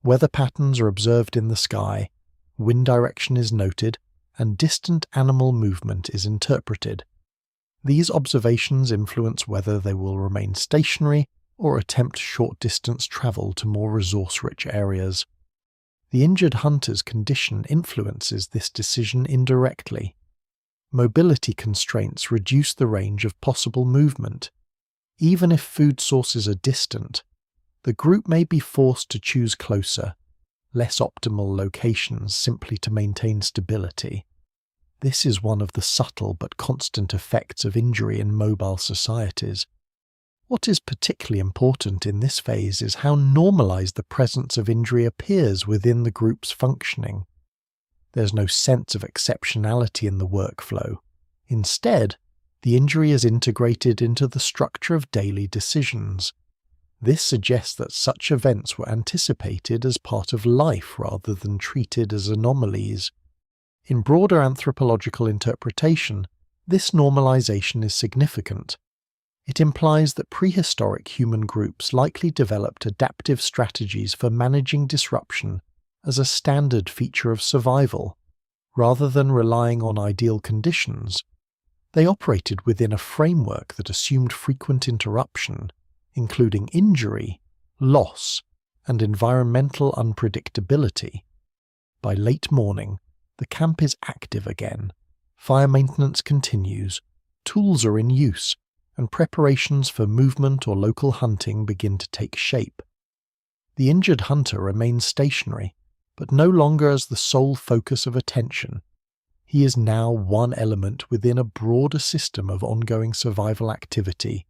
Speaker 1: Weather patterns are observed in the sky, wind direction is noted, and distant animal movement is interpreted. These observations influence whether they will remain stationary or attempt short-distance travel to more resource-rich areas. The injured hunter's condition influences this decision indirectly. Mobility constraints reduce the range of possible movement. Even if food sources are distant, the group may be forced to choose closer, less optimal locations simply to maintain stability. This is one of the subtle but constant effects of injury in mobile societies. What is particularly important in this phase is how normalized the presence of injury appears within the group's functioning. There's no sense of exceptionality in the workflow. Instead, the injury is integrated into the structure of daily decisions. This suggests that such events were anticipated as part of life rather than treated as anomalies. In broader anthropological interpretation, this normalization is significant. It implies that prehistoric human groups likely developed adaptive strategies for managing disruption as a standard feature of survival. Rather than relying on ideal conditions, they operated within a framework that assumed frequent interruption, including injury, loss, and environmental unpredictability. By late morning, the camp is active again. Fire maintenance continues, tools are in use, and preparations for movement or local hunting begin to take shape. The injured hunter remains stationary, but no longer as the sole focus of attention. He is now one element within a broader system of ongoing survival activity.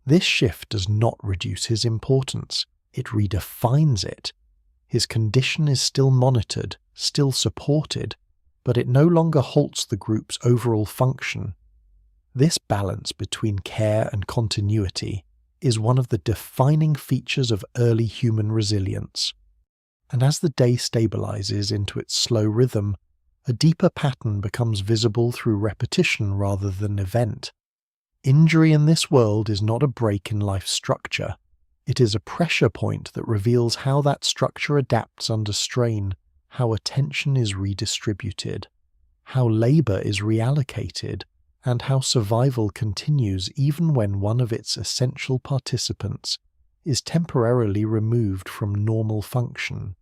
Speaker 1: This shift does not reduce his importance, it redefines it. His condition is still monitored, still supported, but it no longer halts the group's overall function. This balance between care and continuity is one of the defining features of early human resilience. And as the day stabilizes into its slow rhythm, a deeper pattern becomes visible through repetition rather than event. Injury in this world is not a break in life's structure. It is a pressure point that reveals how that structure adapts under strain, how attention is redistributed, how labor is reallocated, and how survival continues even when one of its essential participants is temporarily removed from normal function.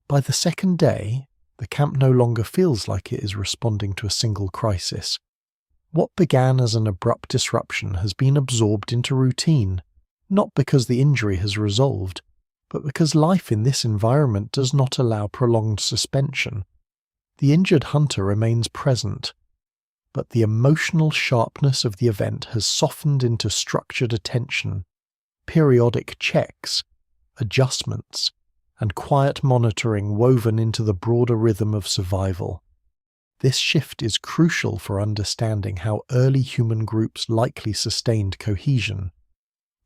Speaker 1: By the second day, the camp no longer feels like it is responding to a single crisis. What began as an abrupt disruption has been absorbed into routine, not because the injury has resolved, but because life in this environment does not allow prolonged suspension. The injured hunter remains present, but the emotional sharpness of the event has softened into structured attention, periodic checks, adjustments, and quiet monitoring woven into the broader rhythm of survival. This shift is crucial for understanding how early human groups likely sustained cohesion.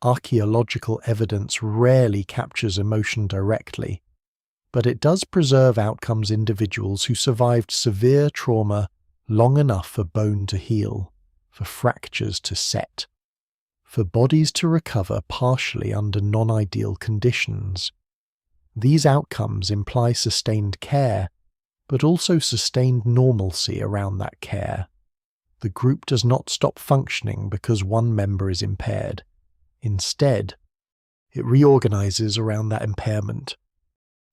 Speaker 1: Archaeological evidence rarely captures emotion directly, but it does preserve outcomes individuals who survived severe trauma long enough for bone to heal, for fractures to set, for bodies to recover partially under non-ideal conditions. These outcomes imply sustained care, but also sustained normalcy around that care. The group does not stop functioning because one member is impaired. Instead, it reorganizes around that impairment.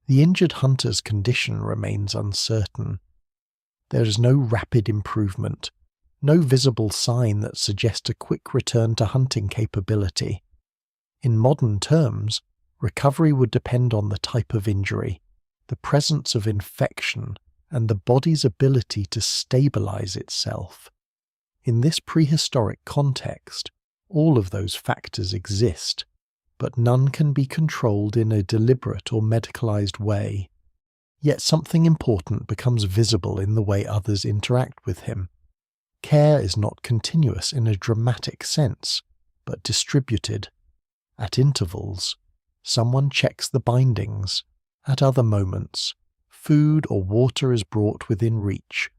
Speaker 1: The injured hunter's condition remains uncertain. There is no rapid improvement, no visible sign that suggests a quick return to hunting capability. In modern terms, recovery would depend on the type of injury, the presence of infection, and the body's ability to stabilize itself. In this prehistoric context, all of those factors exist, but none can be controlled in a deliberate or medicalized way. Yet something important becomes visible in the way others interact with him. Care is not continuous in a dramatic sense, but distributed. At intervals, someone checks the bindings. At other moments, food or water is brought within reach.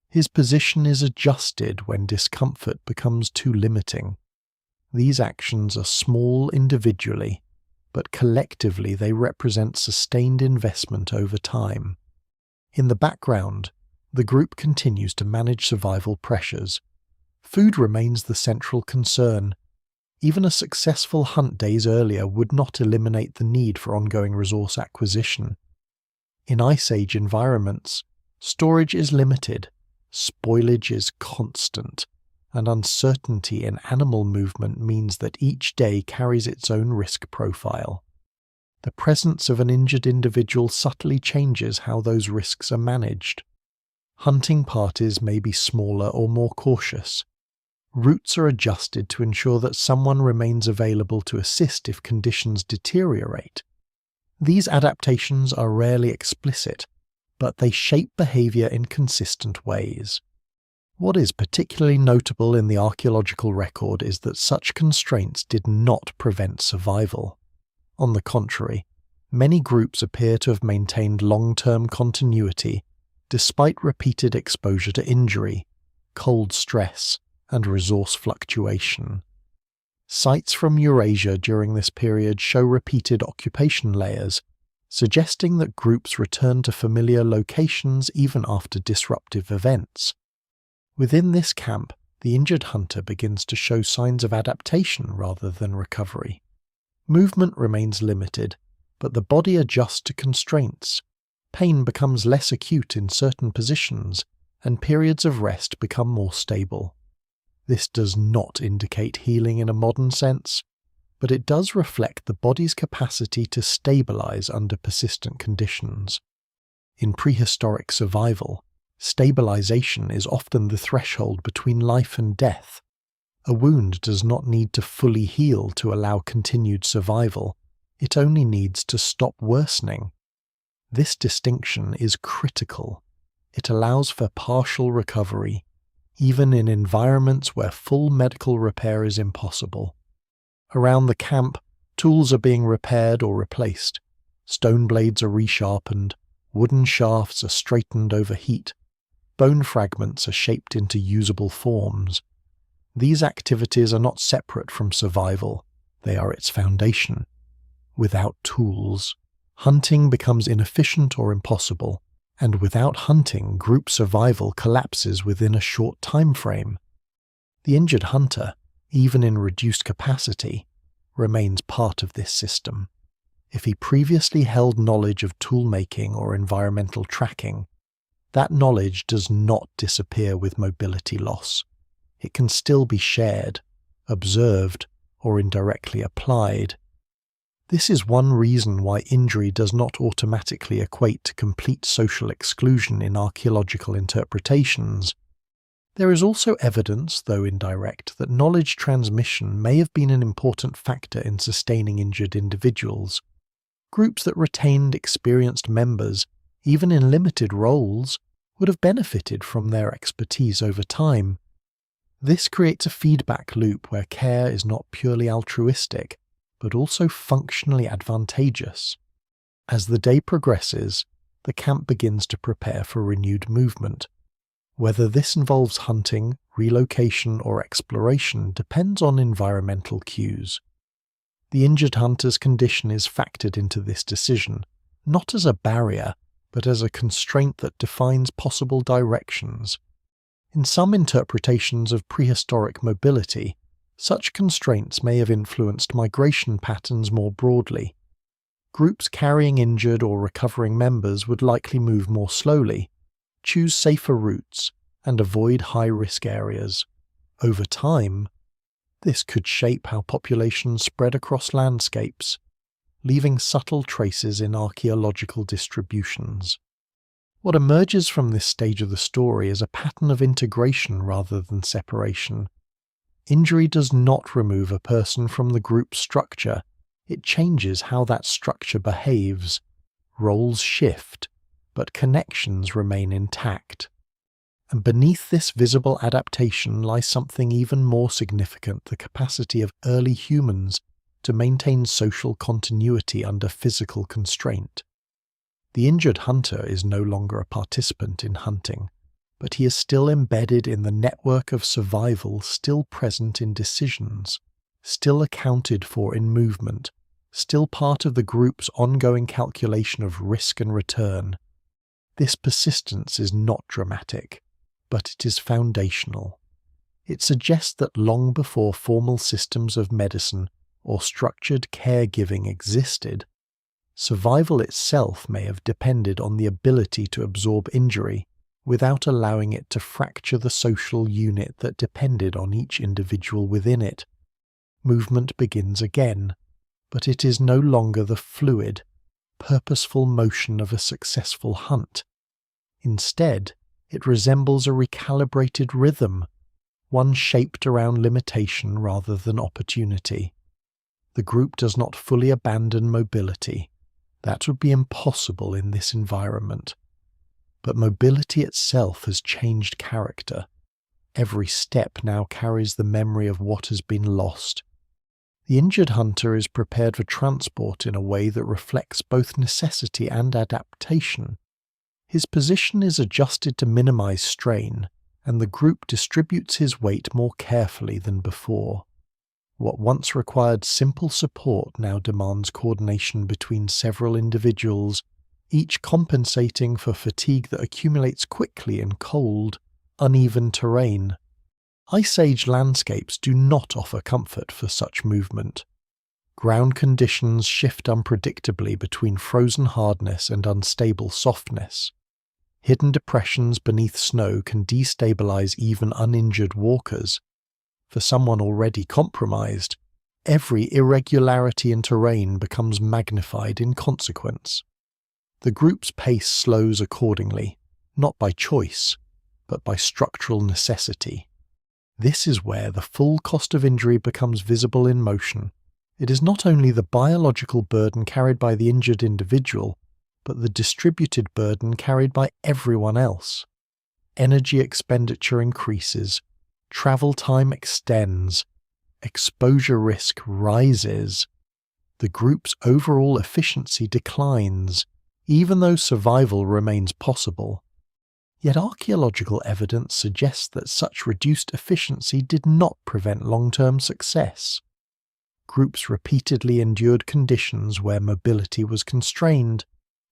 Speaker 1: His position is adjusted when discomfort becomes too limiting. These actions are small individually, but collectively they represent sustained investment over time. In the background, the group continues to manage survival pressures. Food remains the central concern. Even a successful hunt days earlier would not eliminate the need for ongoing resource acquisition. In Ice Age environments, storage is limited, spoilage is constant, and uncertainty in animal movement means that each day carries its own risk profile. The presence of an injured individual subtly changes how those risks are managed. Hunting parties may be smaller or more cautious. Routes are adjusted to ensure that someone remains available to assist if conditions deteriorate. These adaptations are rarely explicit, but they shape behavior in consistent ways. What is particularly notable in the archaeological record is that such constraints did not prevent survival. On the contrary, many groups appear to have maintained long-term continuity despite repeated exposure to injury, cold stress, and resource fluctuation. Sites from Eurasia during this period show repeated occupation layers, suggesting that groups return to familiar locations even after disruptive events. Within this camp, the injured hunter begins to show signs of adaptation rather than recovery. Movement remains limited, but the body adjusts to constraints. Pain becomes less acute in certain positions, and periods of rest become more stable. This does not indicate healing in a modern sense, but it does reflect the body's capacity to stabilize under persistent conditions. In prehistoric survival, stabilization is often the threshold between life and death. A wound does not need to fully heal to allow continued survival. It only needs to stop worsening. This distinction is critical. It allows for partial recovery, even in environments where full medical repair is impossible. Around the camp, tools are being repaired or replaced. Stone blades are resharpened, wooden shafts are straightened over heat, bone fragments are shaped into usable forms. These activities are not separate from survival, they are its foundation. Without tools, hunting becomes inefficient or impossible, and without hunting, group survival collapses within a short time frame. The injured hunter, even in reduced capacity, remains part of this system. If he previously held knowledge of tool-making or environmental tracking, that knowledge does not disappear with mobility loss. It can still be shared, observed, or indirectly applied. This is one reason why injury does not automatically equate to complete social exclusion in archaeological interpretations. There is also evidence, though indirect, that knowledge transmission may have been an important factor in sustaining injured individuals. Groups that retained experienced members, even in limited roles, would have benefited from their expertise over time. This creates a feedback loop where care is not purely altruistic, but also functionally advantageous. As the day progresses, the camp begins to prepare for renewed movement. Whether this involves hunting, relocation, or exploration depends on environmental cues. The injured hunter's condition is factored into this decision, not as a barrier, but as a constraint that defines possible directions. In some interpretations of prehistoric mobility, such constraints may have influenced migration patterns more broadly. Groups carrying injured or recovering members would likely move more slowly, choose safer routes, and avoid high-risk areas. Over time, this could shape how populations spread across landscapes, leaving subtle traces in archaeological distributions. What emerges from this stage of the story is a pattern of integration rather than separation. Injury does not remove a person from the group's structure, it changes how that structure behaves. Roles shift, but connections remain intact. And beneath this visible adaptation lies something even more significant: the capacity of early humans to maintain social continuity under physical constraint. The injured hunter is no longer a participant in hunting, but he is still embedded in the network of survival, still present in decisions, still accounted for in movement, still part of the group's ongoing calculation of risk and return. This persistence is not dramatic, but it is foundational. It suggests that long before formal systems of medicine or structured caregiving existed, survival itself may have depended on the ability to absorb injury without allowing it to fracture the social unit that depended on each individual within it. Movement begins again, but it is no longer the fluid, purposeful motion of a successful hunt. Instead, it resembles a recalibrated rhythm, one shaped around limitation rather than opportunity. The group does not fully abandon mobility. That would be impossible in this environment. But mobility itself has changed character. Every step now carries the memory of what has been lost. The injured hunter is prepared for transport in a way that reflects both necessity and adaptation. His position is adjusted to minimize strain, and the group distributes his weight more carefully than before. What once required simple support now demands coordination between several individuals, each compensating for fatigue that accumulates quickly in cold, uneven terrain. Ice Age landscapes do not offer comfort for such movement. Ground conditions shift unpredictably between frozen hardness and unstable softness. Hidden depressions beneath snow can destabilize even uninjured walkers. For someone already compromised, every irregularity in terrain becomes magnified in consequence. The group's pace slows accordingly, not by choice, but by structural necessity. This is where the full cost of injury becomes visible in motion. It is not only the biological burden carried by the injured individual, but the distributed burden carried by everyone else. Energy expenditure increases, travel time extends, exposure risk rises. The group's overall efficiency declines, even though survival remains possible. Yet archaeological evidence suggests that such reduced efficiency did not prevent long-term success. Groups repeatedly endured conditions where mobility was constrained,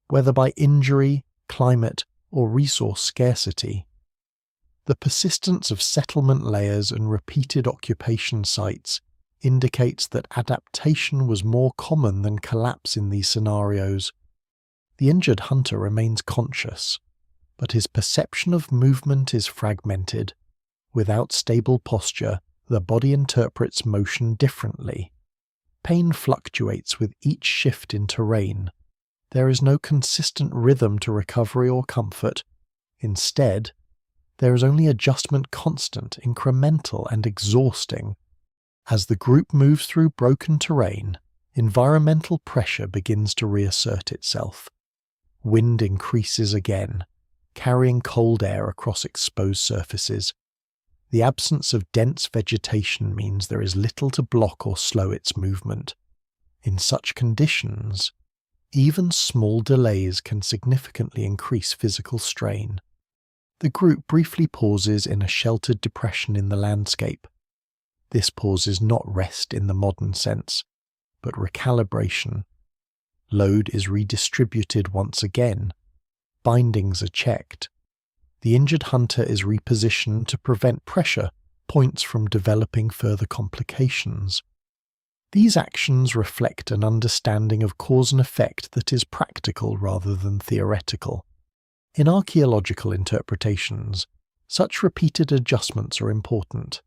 Speaker 1: whether by injury, climate, or resource scarcity. The persistence of settlement layers and repeated occupation sites indicates that adaptation was more common than collapse in these scenarios. The injured hunter remains conscious, but his perception of movement is fragmented. Without stable posture, the body interprets motion differently. Pain fluctuates with each shift in terrain. There is no consistent rhythm to recovery or comfort. Instead, there is only adjustment, constant, incremental, and exhausting. As the group moves through broken terrain, environmental pressure begins to reassert itself. Wind increases again, carrying cold air across exposed surfaces. The absence of dense vegetation means there is little to block or slow its movement. In such conditions, even small delays can significantly increase physical strain. The group briefly pauses in a sheltered depression in the landscape. This pause is not rest in the modern sense, but recalibration. Load is redistributed once again. Bindings are checked. The injured hunter is repositioned to prevent pressure points from developing further complications. These actions reflect an understanding of cause and effect that is practical rather than theoretical. In archaeological interpretations, such repeated adjustments are important.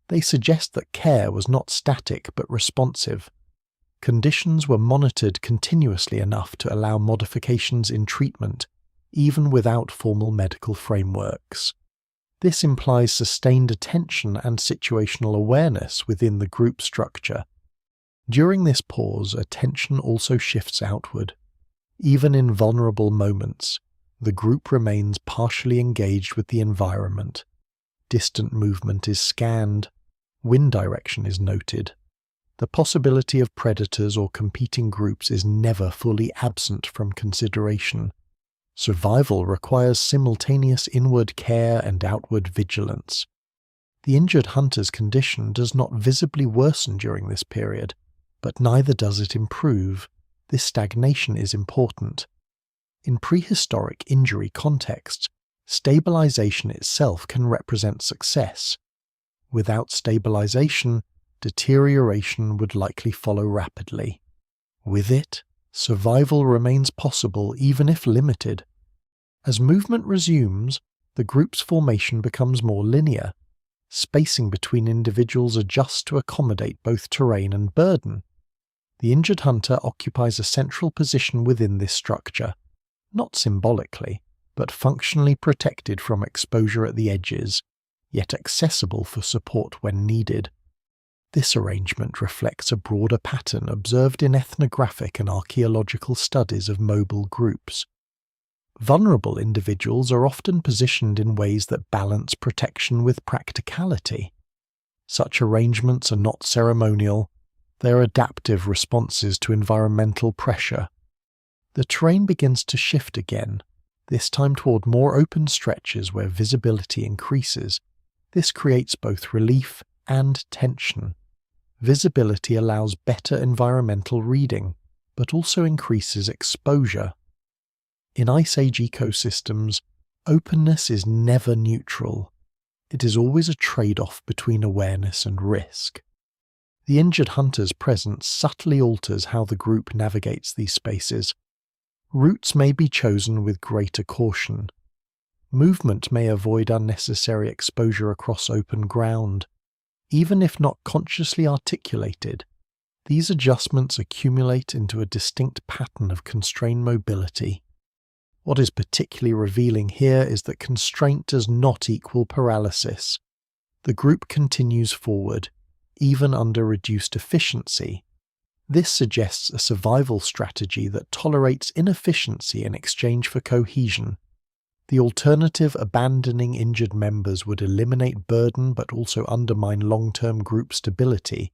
Speaker 1: They suggest that care was not static but responsive. Conditions were monitored continuously enough to allow modifications in treatment, even without formal medical frameworks. This implies sustained attention and situational awareness within the group structure. During this pause, attention also shifts outward. Even in vulnerable moments, the group remains partially engaged with the environment. Distant movement is scanned. Wind direction is noted. The possibility of predators or competing groups is never fully absent from consideration. Survival requires simultaneous inward care and outward vigilance. The injured hunter's condition does not visibly worsen during this period, but neither does it improve. This stagnation is important. In prehistoric injury contexts, stabilization itself can represent success. Without stabilization, deterioration would likely follow rapidly. With it, survival remains possible even if limited. As movement resumes, the group's formation becomes more linear. Spacing between individuals adjusts to accommodate both terrain and burden. The injured hunter occupies a central position within this structure, not symbolically, but functionally protected from exposure at the edges, yet accessible for support when needed. This arrangement reflects a broader pattern observed in ethnographic and archaeological studies of mobile groups. Vulnerable individuals are often positioned in ways that balance protection with practicality. Such arrangements are not ceremonial, they are adaptive responses to environmental pressure. The terrain begins to shift again, this time toward more open stretches where visibility increases. This creates both relief and tension. Visibility allows better environmental reading, but also increases exposure. In Ice Age ecosystems, openness is never neutral. It is always a trade-off between awareness and risk. The injured hunter's presence subtly alters how the group navigates these spaces. Routes may be chosen with greater caution. Movement may avoid unnecessary exposure across open ground. Even if not consciously articulated, these adjustments accumulate into a distinct pattern of constrained mobility. What is particularly revealing here is that constraint does not equal paralysis. The group continues forward, even under reduced efficiency. This suggests a survival strategy that tolerates inefficiency in exchange for cohesion. The alternative, abandoning injured members, would eliminate burden but also undermine long-term group stability.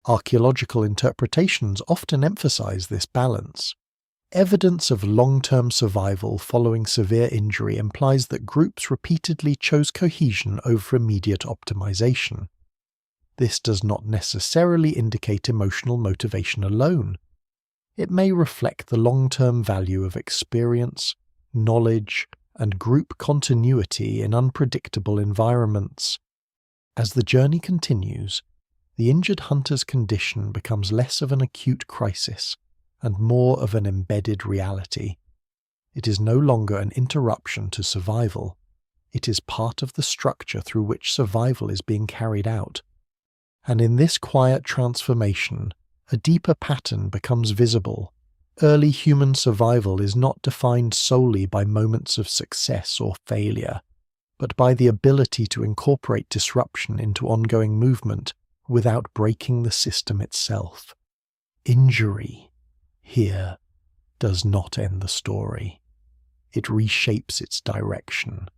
Speaker 1: Archaeological interpretations often emphasize this balance. Evidence of long-term survival following severe injury implies that groups repeatedly chose cohesion over immediate optimization. This does not necessarily indicate emotional motivation alone. It may reflect the long-term value of experience, knowledge, and group continuity in unpredictable environments. As the journey continues, the injured hunter's condition becomes less of an acute crisis and more of an embedded reality. It is no longer an interruption to survival. It is part of the structure through which survival is being carried out. And in this quiet transformation, a deeper pattern becomes visible. Early human survival is not defined solely by moments of success or failure, but by the ability to incorporate disruption into ongoing movement without breaking the system itself. Injury, here, does not end the story. It reshapes its direction.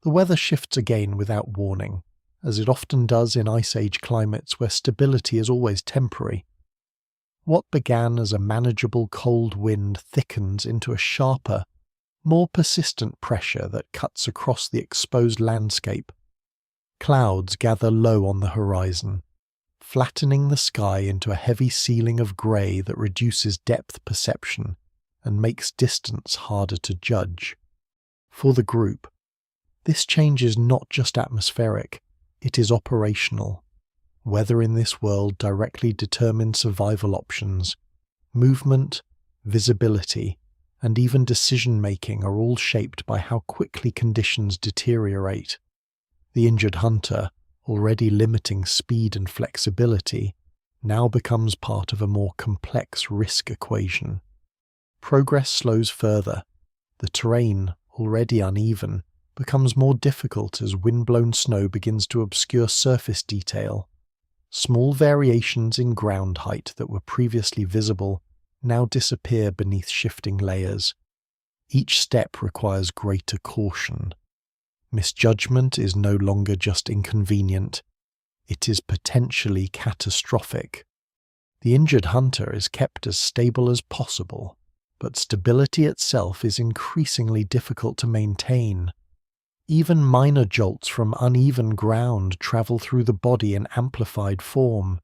Speaker 1: The weather shifts again without warning. as it often does in Ice Age climates where stability is always temporary. What began as a manageable cold wind thickens into a sharper, more persistent pressure that cuts across the exposed landscape. Clouds gather low on the horizon, flattening the sky into a heavy ceiling of grey that reduces depth perception and makes distance harder to judge. For the group, this change is not just atmospheric, it is operational. Weather in this world directly determines survival options. Movement, visibility, and even decision-making are all shaped by how quickly conditions deteriorate. The injured hunter, already limiting speed and flexibility, now becomes part of a more complex risk equation. Progress slows further. The terrain, already uneven, becomes more difficult as wind-blown snow begins to obscure surface detail. Small variations in ground height that were previously visible now disappear beneath shifting layers. Each step requires greater caution. Misjudgment is no longer just inconvenient, it is potentially catastrophic. The injured hunter is kept as stable as possible, but stability itself is increasingly difficult to maintain. Even minor jolts from uneven ground travel through the body in amplified form.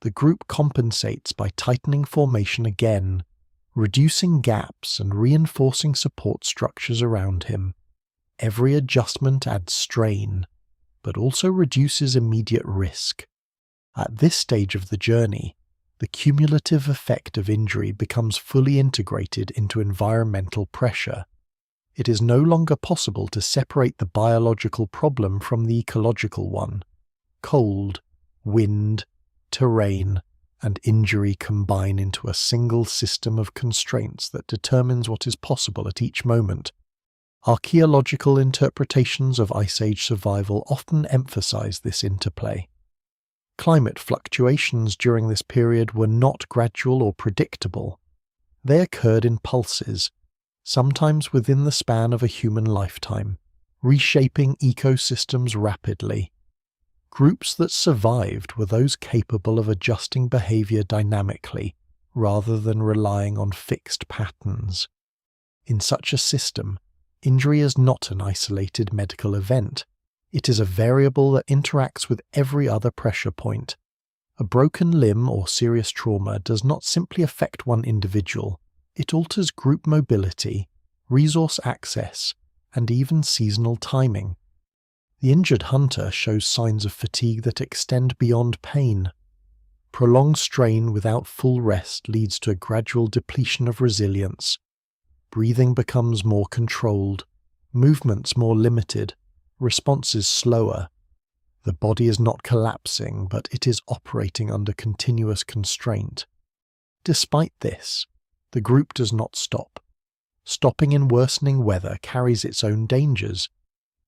Speaker 1: The group compensates by tightening formation again, reducing gaps and reinforcing support structures around him. Every adjustment adds strain, but also reduces immediate risk. At this stage of the journey, the cumulative effect of injury becomes fully integrated into environmental pressure. It is no longer possible to separate the biological problem from the ecological one. Cold, wind, terrain, and injury combine into a single system of constraints that determines what is possible at each moment. Archaeological interpretations of Ice Age survival often emphasize this interplay. Climate fluctuations during this period were not gradual or predictable. They occurred in pulses, sometimes within the span of a human lifetime, reshaping ecosystems rapidly. Groups that survived were those capable of adjusting behavior dynamically, rather than relying on fixed patterns. In such a system, injury is not an isolated medical event. It is a variable that interacts with every other pressure point. A broken limb or serious trauma does not simply affect one individual. It alters group mobility, resource access, and even seasonal timing. The injured hunter shows signs of fatigue that extend beyond pain. Prolonged strain without full rest leads to a gradual depletion of resilience. Breathing becomes more controlled, movements more limited, responses slower. The body is not collapsing, but it is operating under continuous constraint. Despite this, the group does not stop. Stopping in worsening weather carries its own dangers.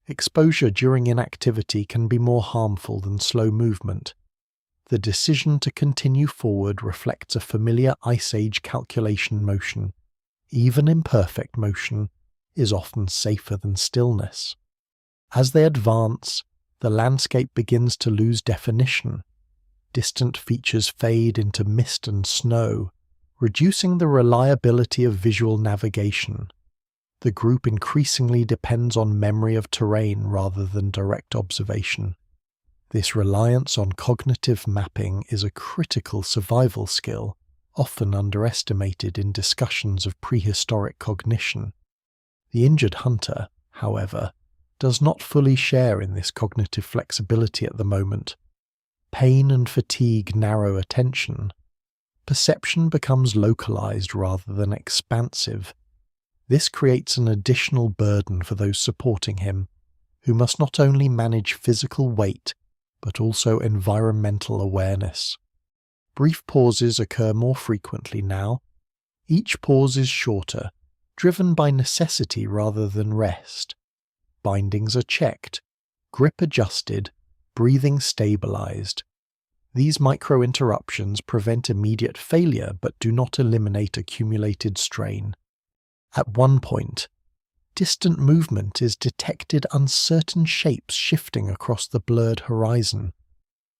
Speaker 1: Exposure during inactivity can be more harmful than slow movement. The decision to continue forward reflects a familiar Ice Age calculation motion. Even imperfect motion is often safer than stillness. As they advance, the landscape begins to lose definition. Distant features fade into mist and snow, reducing the reliability of visual navigation. The group increasingly depends on memory of terrain rather than direct observation. This reliance on cognitive mapping is a critical survival skill, often underestimated in discussions of prehistoric cognition. The injured hunter, however, does not fully share in this cognitive flexibility at the moment. Pain and fatigue narrow attention. Perception becomes localized rather than expansive. This creates an additional burden for those supporting him, who must not only manage physical weight, but also environmental awareness. Brief pauses occur more frequently now. Each pause is shorter, driven by necessity rather than rest. Bindings are checked, grip adjusted, breathing stabilized. These micro-interruptions prevent immediate failure but do not eliminate accumulated strain. At one point, distant movement is detected, uncertain shapes shifting across the blurred horizon.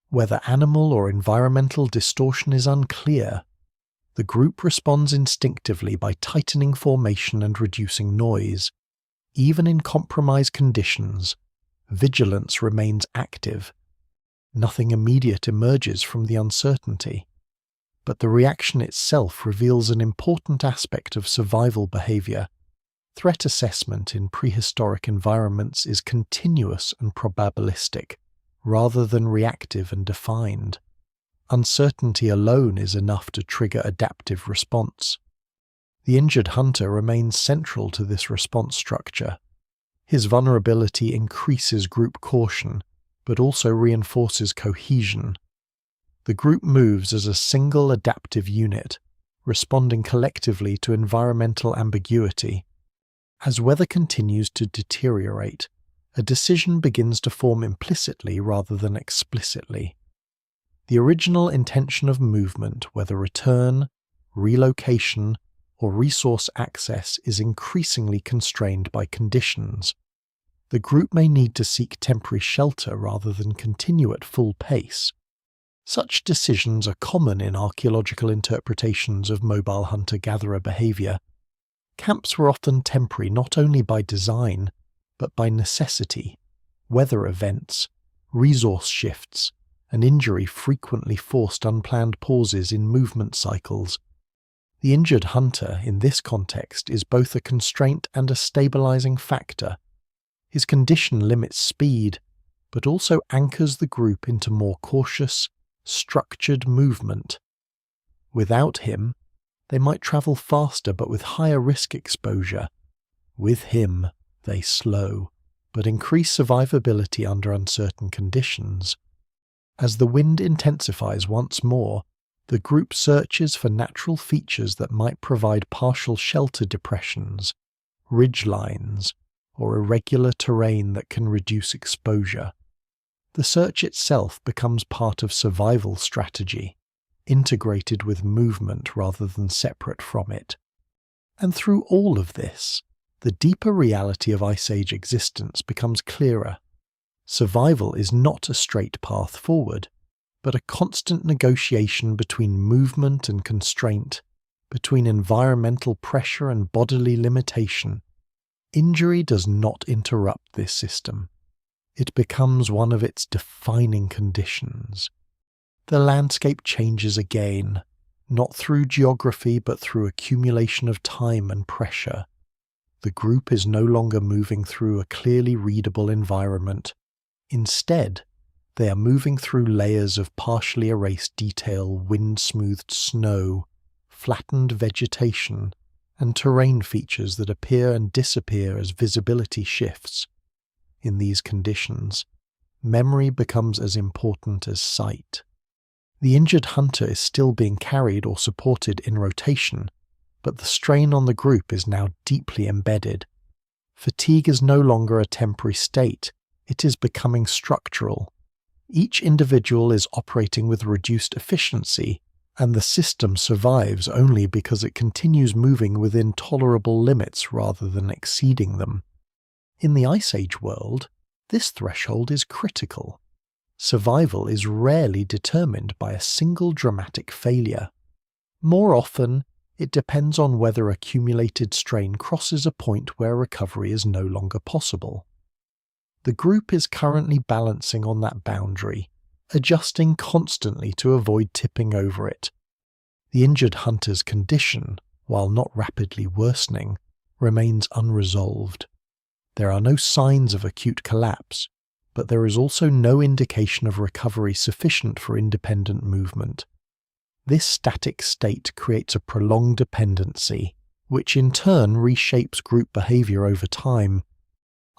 Speaker 1: Whether animal or environmental distortion is unclear. The group responds instinctively by tightening formation and reducing noise. Even in compromised conditions, vigilance remains active. Nothing immediate emerges from the uncertainty, but the reaction itself reveals an important aspect of survival behavior. Threat assessment in prehistoric environments is continuous and probabilistic, rather than reactive and defined. Uncertainty alone is enough to trigger adaptive response. The injured hunter remains central to this response structure. His vulnerability increases group caution, but also reinforces cohesion. The group moves as a single adaptive unit, responding collectively to environmental ambiguity. As weather continues to deteriorate, a decision begins to form implicitly rather than explicitly. The original intention of movement, whether return, relocation, or resource access, is increasingly constrained by conditions. The group may need to seek temporary shelter rather than continue at full pace. Such decisions are common in archaeological interpretations of mobile hunter-gatherer behavior. Camps were often temporary not only by design, but by necessity. Weather events, resource shifts, and injury frequently forced unplanned pauses in movement cycles. The injured hunter, in this context, is both a constraint and a stabilizing factor. His condition limits speed, but also anchors the group into more cautious, structured movement. Without him, they might travel faster but with higher risk exposure. With him, they slow, but increase survivability under uncertain conditions. As the wind intensifies once more, the group searches for natural features that might provide partial shelter depressions, ridge lines, or irregular terrain that can reduce exposure. The search itself becomes part of survival strategy, integrated with movement rather than separate from it. And through all of this, the deeper reality of Ice Age existence becomes clearer. Survival is not a straight path forward, but a constant negotiation between movement and constraint, between environmental pressure and bodily limitation. Injury does not interrupt this system. It becomes one of its defining conditions. The landscape changes again, not through geography but through accumulation of time and pressure. The group is no longer moving through a clearly readable environment. Instead, they are moving through layers of partially erased detail, wind-smoothed snow, flattened vegetation, and terrain features that appear and disappear as visibility shifts. In these conditions, memory becomes as important as sight. The injured hunter is still being carried or supported in rotation, but the strain on the group is now deeply embedded. Fatigue is no longer a temporary state, it is becoming structural. Each individual is operating with reduced efficiency, and the system survives only because it continues moving within tolerable limits rather than exceeding them. In the Ice Age world, this threshold is critical. Survival is rarely determined by a single dramatic failure. More often, it depends on whether accumulated strain crosses a point where recovery is no longer possible. The group is currently balancing on that boundary, adjusting constantly to avoid tipping over it. The injured hunter's condition, while not rapidly worsening, remains unresolved. There are no signs of acute collapse, but there is also no indication of recovery sufficient for independent movement. This static state creates a prolonged dependency, which in turn reshapes group behavior over time.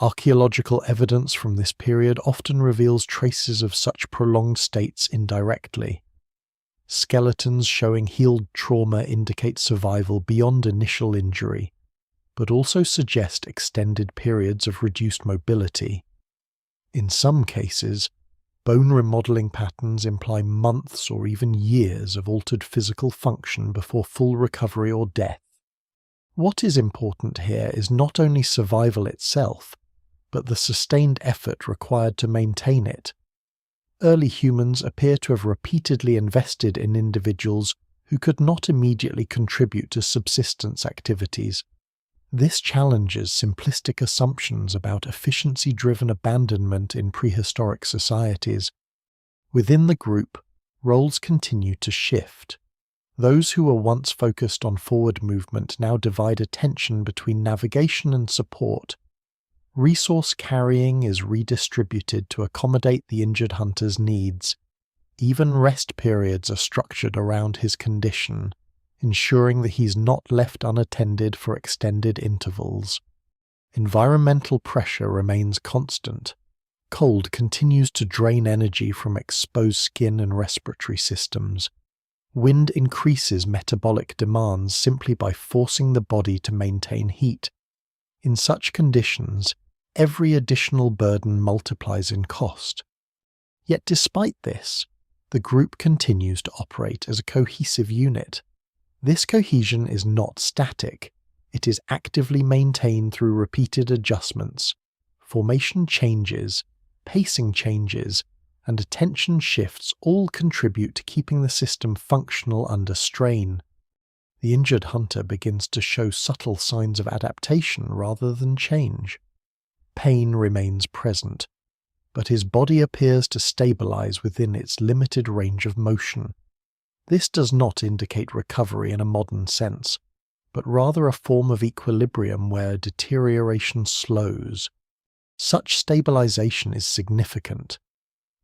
Speaker 1: Archaeological evidence from this period often reveals traces of such prolonged states indirectly. Skeletons showing healed trauma indicate survival beyond initial injury, but also suggest extended periods of reduced mobility. In some cases, bone remodeling patterns imply months or even years of altered physical function before full recovery or death. What is important here is not only survival itself, but the sustained effort required to maintain it. Early humans appear to have repeatedly invested in individuals who could not immediately contribute to subsistence activities. This challenges simplistic assumptions about efficiency-driven abandonment in prehistoric societies. Within the group, roles continue to shift. Those who were once focused on forward movement now divide attention between navigation and support. Resource carrying is redistributed to accommodate the injured hunter's needs. Even rest periods are structured around his condition, ensuring that he's not left unattended for extended intervals. Environmental pressure remains constant. Cold continues to drain energy from exposed skin and respiratory systems. Wind increases metabolic demands simply by forcing the body to maintain heat. In such conditions, every additional burden multiplies in cost. Yet despite this, the group continues to operate as a cohesive unit. This cohesion is not static. It is actively maintained through repeated adjustments. Formation changes, pacing changes, and attention shifts all contribute to keeping the system functional under strain. The injured hunter begins to show subtle signs of adaptation rather than change. Pain remains present, but his body appears to stabilize within its limited range of motion. This does not indicate recovery in a modern sense, but rather a form of equilibrium where deterioration slows. Such stabilization is significant.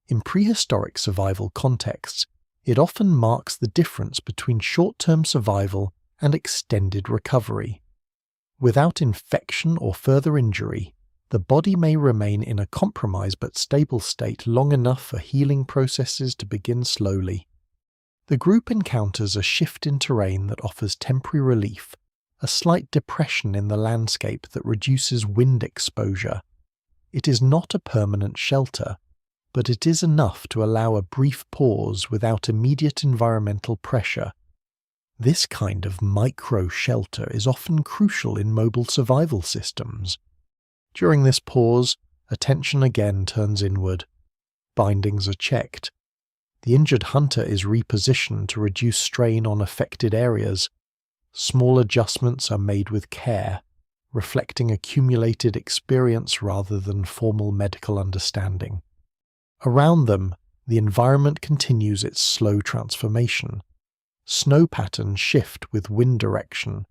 Speaker 1: In prehistoric survival contexts, it often marks the difference between short-term survival and extended recovery. Without infection or further injury, the body may remain in a compromised but stable state long enough for healing processes to begin slowly. The group encounters a shift in terrain that offers temporary relief, a slight depression in the landscape that reduces wind exposure. It is not a permanent shelter, but it is enough to allow a brief pause without immediate environmental pressure. This kind of micro-shelter is often crucial in mobile survival systems. During this pause, attention again turns inward. Bindings are checked. The injured hunter is repositioned to reduce strain on affected areas. Small adjustments are made with care, reflecting accumulated experience rather than formal medical understanding. Around them, the environment continues its slow transformation. Snow patterns shift with wind direction.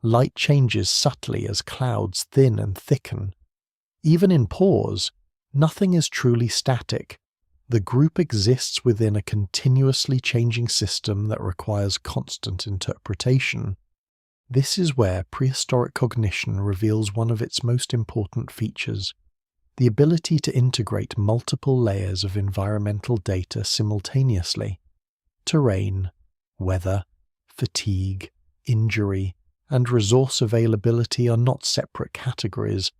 Speaker 1: Light changes subtly as clouds thin and thicken. Even in pause, nothing is truly static. The group exists within a continuously changing system that requires constant interpretation. This is where prehistoric cognition reveals one of its most important features: the ability to integrate multiple layers of environmental data simultaneously. Terrain, weather, fatigue, injury, and resource availability are not separate categories,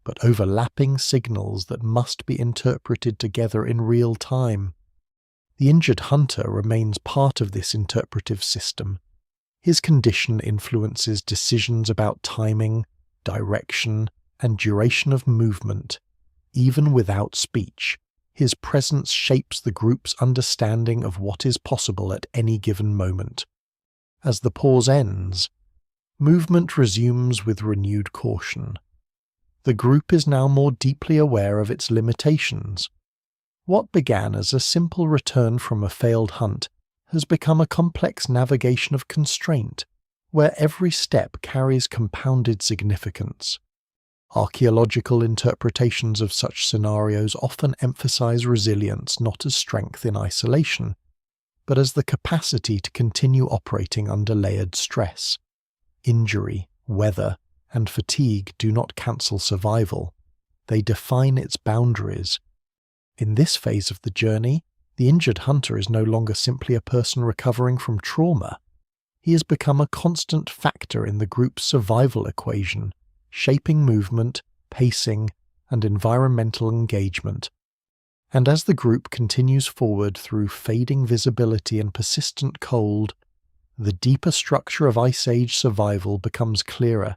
Speaker 1: but overlapping signals that must be interpreted together in real time. The injured hunter remains part of this interpretive system. His condition influences decisions about timing, direction, and duration of movement. Even without speech, his presence shapes the group's understanding of what is possible at any given moment. As the pause ends, movement resumes with renewed caution. The group is now more deeply aware of its limitations. What began as a simple return from a failed hunt has become a complex navigation of constraint, where every step carries compounded significance. Archaeological interpretations of such scenarios often emphasize resilience not as strength in isolation, but as the capacity to continue operating under layered stress. Injury, weather, and fatigue do not cancel survival. They define its boundaries. In this phase of the journey, the injured hunter is no longer simply a person recovering from trauma. He has become a constant factor in the group's survival equation, shaping movement, pacing, and environmental engagement. And as the group continues forward through fading visibility and persistent cold, The deeper structure of Ice Age survival becomes clearer.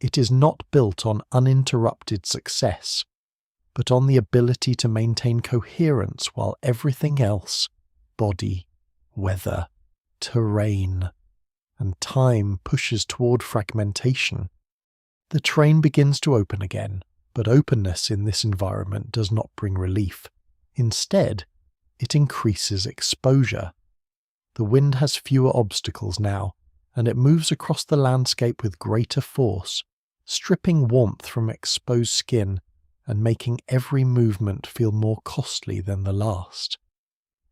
Speaker 1: It is not built on uninterrupted success, but on the ability to maintain coherence while everything else, body, weather, terrain, and time pushes toward fragmentation. The terrain begins to open again, but openness in this environment does not bring relief. Instead, it increases exposure. The wind has fewer obstacles now, and it moves across the landscape with greater force, stripping warmth from exposed skin and making every movement feel more costly than the last.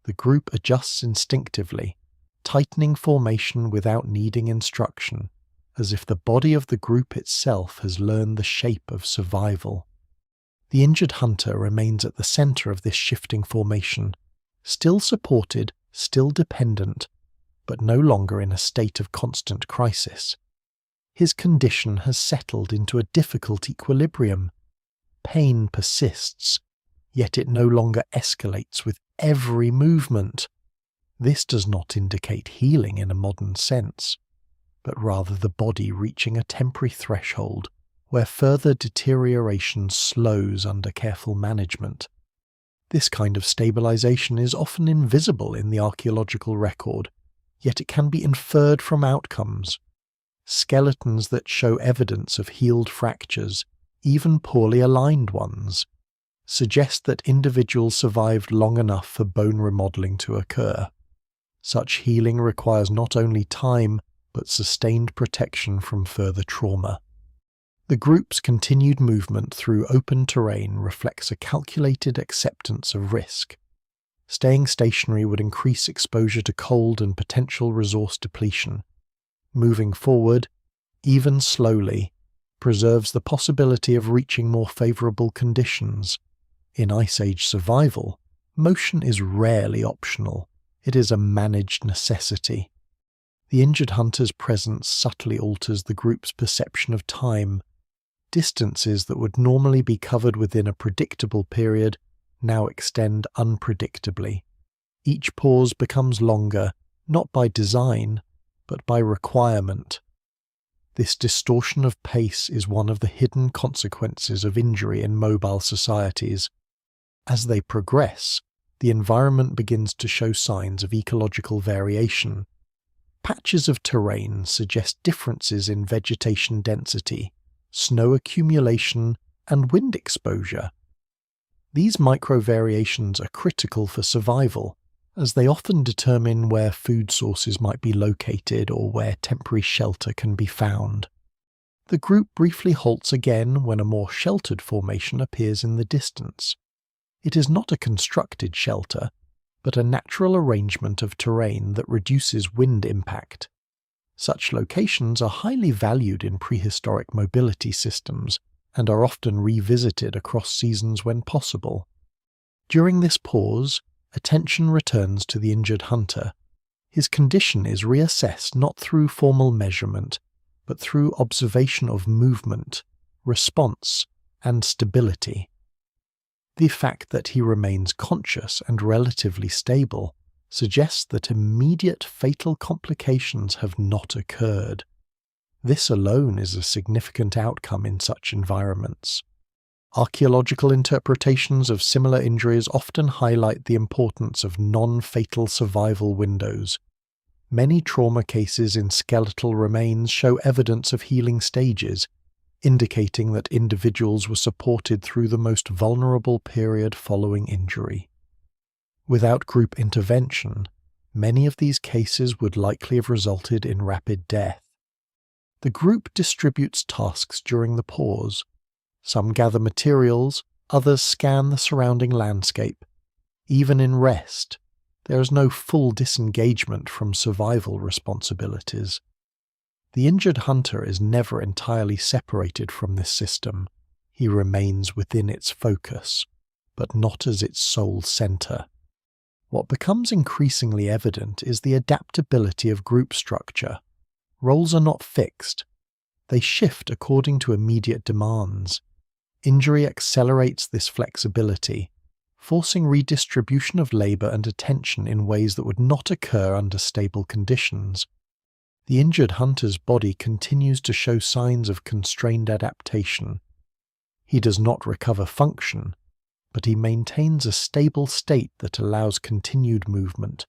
Speaker 1: The group adjusts instinctively, tightening formation without needing instruction, as if the body of the group itself has learned the shape of survival. The injured hunter remains at the center of this shifting formation, still supported, still dependent, but no longer in a state of constant crisis. His condition has settled into a difficult equilibrium. Pain persists, yet it no longer escalates with every movement. This does not indicate healing in a modern sense, but rather the body reaching a temporary threshold where further deterioration slows under careful management. This kind of stabilization is often invisible in the archaeological record, yet it can be inferred from outcomes. Skeletons that show evidence of healed fractures, even poorly aligned ones, suggest that individuals survived long enough for bone remodeling to occur. Such healing requires not only time, but sustained protection from further trauma. The group's continued movement through open terrain reflects a calculated acceptance of risk. Staying stationary would increase exposure to cold and potential resource depletion. Moving forward, even slowly, preserves the possibility of reaching more favorable conditions. In Ice Age survival, motion is rarely optional. It is a managed necessity. The injured hunter's presence subtly alters the group's perception of time. Distances that would normally be covered within a predictable period now extend unpredictably. Each pause becomes longer, not by design, but by requirement. This distortion of pace is one of the hidden consequences of injury in mobile societies. As they progress, the environment begins to show signs of ecological variation. Patches of terrain suggest differences in vegetation density, snow accumulation, and wind exposure. These micro-variations are critical for survival, as they often determine where food sources might be located or where temporary shelter can be found. The group briefly halts again when a more sheltered formation appears in the distance. It is not a constructed shelter, but a natural arrangement of terrain that reduces wind impact. Such locations are highly valued in prehistoric mobility systems and are often revisited across seasons when possible. During this pause, attention returns to the injured hunter. His condition is reassessed not through formal measurement, but through observation of movement, response, and stability. The fact that he remains conscious and relatively stable suggests that immediate fatal complications have not occurred. This alone is a significant outcome in such environments. Archaeological interpretations of similar injuries often highlight the importance of non-fatal survival windows. Many trauma cases in skeletal remains show evidence of healing stages, indicating that individuals were supported through the most vulnerable period following injury. Without group intervention, many of these cases would likely have resulted in rapid death. The group distributes tasks during the pause. Some gather materials, others scan the surrounding landscape. Even in rest, there is no full disengagement from survival responsibilities. The injured hunter is never entirely separated from this system. He remains within its focus, but not as its sole center. What becomes increasingly evident is the adaptability of group structure. Roles are not fixed. They shift according to immediate demands. Injury accelerates this flexibility, forcing redistribution of labor and attention in ways that would not occur under stable conditions. The injured hunter's body continues to show signs of constrained adaptation. He does not recover function, but he maintains a stable state that allows continued movement.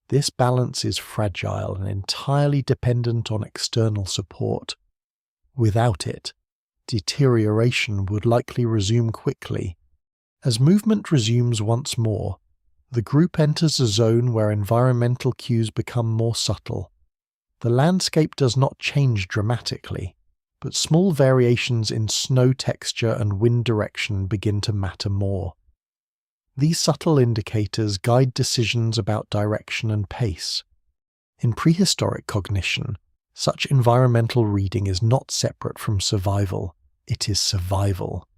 Speaker 1: This balance is fragile and entirely dependent on external support. Without it, deterioration would likely resume quickly. As movement resumes once more, the group enters a zone where environmental cues become more subtle. The landscape does not change dramatically, but small variations in snow texture and wind direction begin to matter more. These subtle indicators guide decisions about direction and pace. In prehistoric cognition, such environmental reading is not separate from survival, it is survival.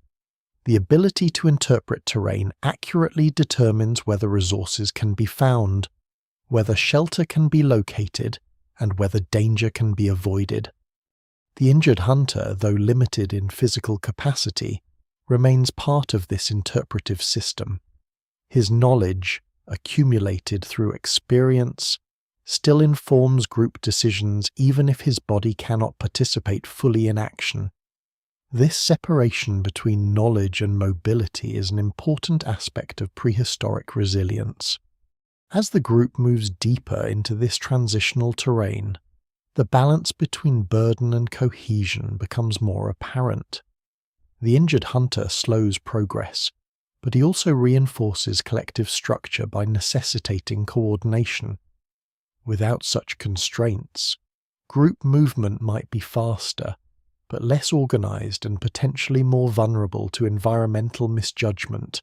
Speaker 1: The ability to interpret terrain accurately determines whether resources can be found, whether shelter can be located, and whether danger can be avoided. The injured hunter, though limited in physical capacity, remains part of this interpretive system. His knowledge, accumulated through experience, still informs group decisions even if his body cannot participate fully in action. This separation between knowledge and mobility is an important aspect of prehistoric resilience. As the group moves deeper into this transitional terrain, the balance between burden and cohesion becomes more apparent. The injured hunter slows progress, but he also reinforces collective structure by necessitating coordination. Without such constraints, group movement might be faster, but less organized and potentially more vulnerable to environmental misjudgment.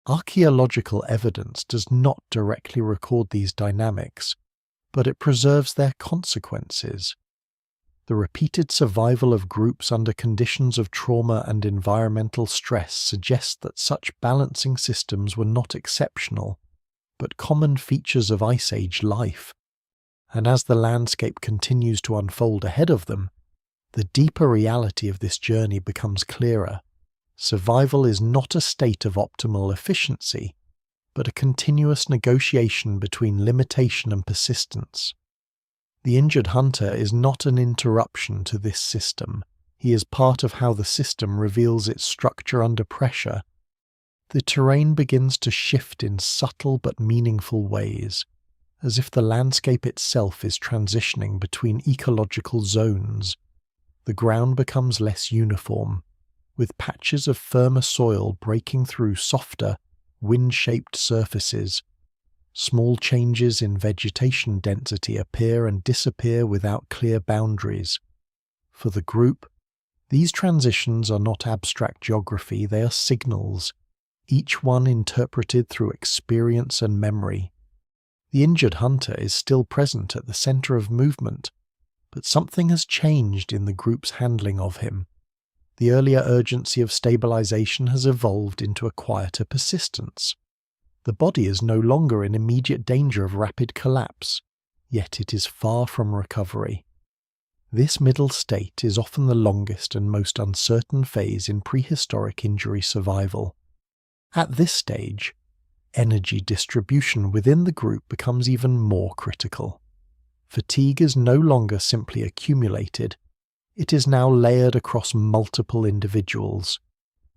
Speaker 1: Archaeological evidence does not directly record these dynamics, but it preserves their consequences. The repeated survival of groups under conditions of trauma and environmental stress suggests that such balancing systems were not exceptional, but common features of Ice Age life. And as the landscape continues to unfold ahead of them, the deeper reality of this journey becomes clearer. Survival is not a state of optimal efficiency, but a continuous negotiation between limitation and persistence. The injured hunter is not an interruption to this system. He is part of how the system reveals its structure under pressure. The terrain begins to shift in subtle but meaningful ways, as if the landscape itself is transitioning between ecological zones. The ground becomes less uniform, with patches of firmer soil breaking through softer, wind-shaped surfaces. Small changes in vegetation density appear and disappear without clear boundaries. For the group, these transitions are not abstract geography, they are signals, each one interpreted through experience and memory. The injured hunter is still present at the center of movement, but something has changed in the group's handling of him. The earlier urgency of stabilization has evolved into a quieter persistence. The body is no longer in immediate danger of rapid collapse, yet it is far from recovery. This middle state is often the longest and most uncertain phase in prehistoric injury survival. At this stage, energy distribution within the group becomes even more critical. Fatigue is no longer simply accumulated, it is now layered across multiple individuals.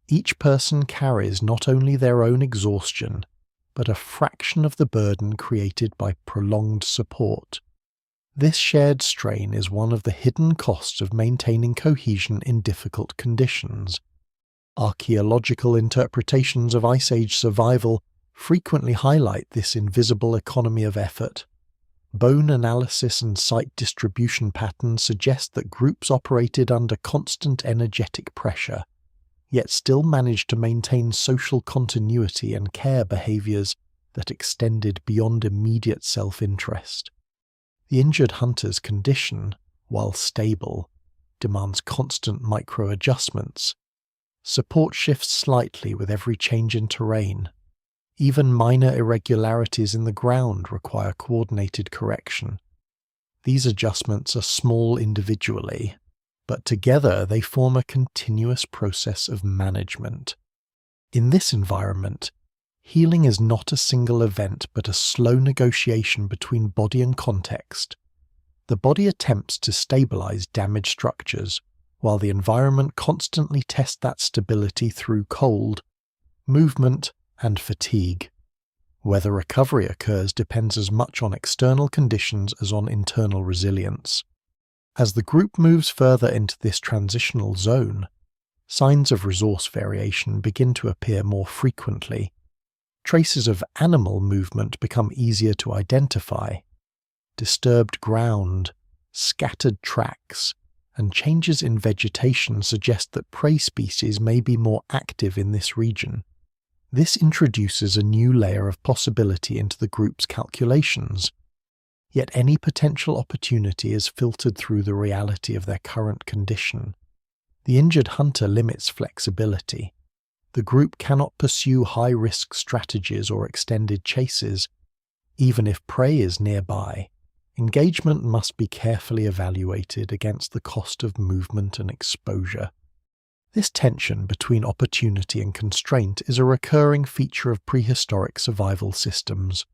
Speaker 1: Each person carries not only their own exhaustion, but a fraction of the burden created by prolonged support. This shared strain is one of the hidden costs of maintaining cohesion in difficult conditions. Archaeological interpretations of Ice Age survival frequently highlight this invisible economy of effort. Bone analysis and site distribution patterns suggest that groups operated under constant energetic pressure, yet still managed to maintain social continuity and care behaviors that extended beyond immediate self-interest. The injured hunter's condition, while stable, demands constant micro-adjustments. Support shifts slightly with every change in terrain. Even minor irregularities in the ground require coordinated correction. These adjustments are small individually, but together they form a continuous process of management. In this environment, healing is not a single event but a slow negotiation between body and context. The body attempts to stabilize damaged structures, while the environment constantly tests that stability through cold, movement, and fatigue. Whether recovery occurs depends as much on external conditions as on internal resilience. As the group moves further into this transitional zone, signs of resource variation begin to appear more frequently. Traces of animal movement become easier to identify. Disturbed ground, scattered tracks, and changes in vegetation suggest that prey species may be more active in this region. This introduces a new layer of possibility into the group's calculations. Yet any potential opportunity is filtered through the reality of their current condition. The injured hunter limits flexibility. The group cannot pursue high-risk strategies or extended chases. Even if prey is nearby, engagement must be carefully evaluated against the cost of movement and exposure. This tension between opportunity and constraint is a recurring feature of prehistoric survival systems.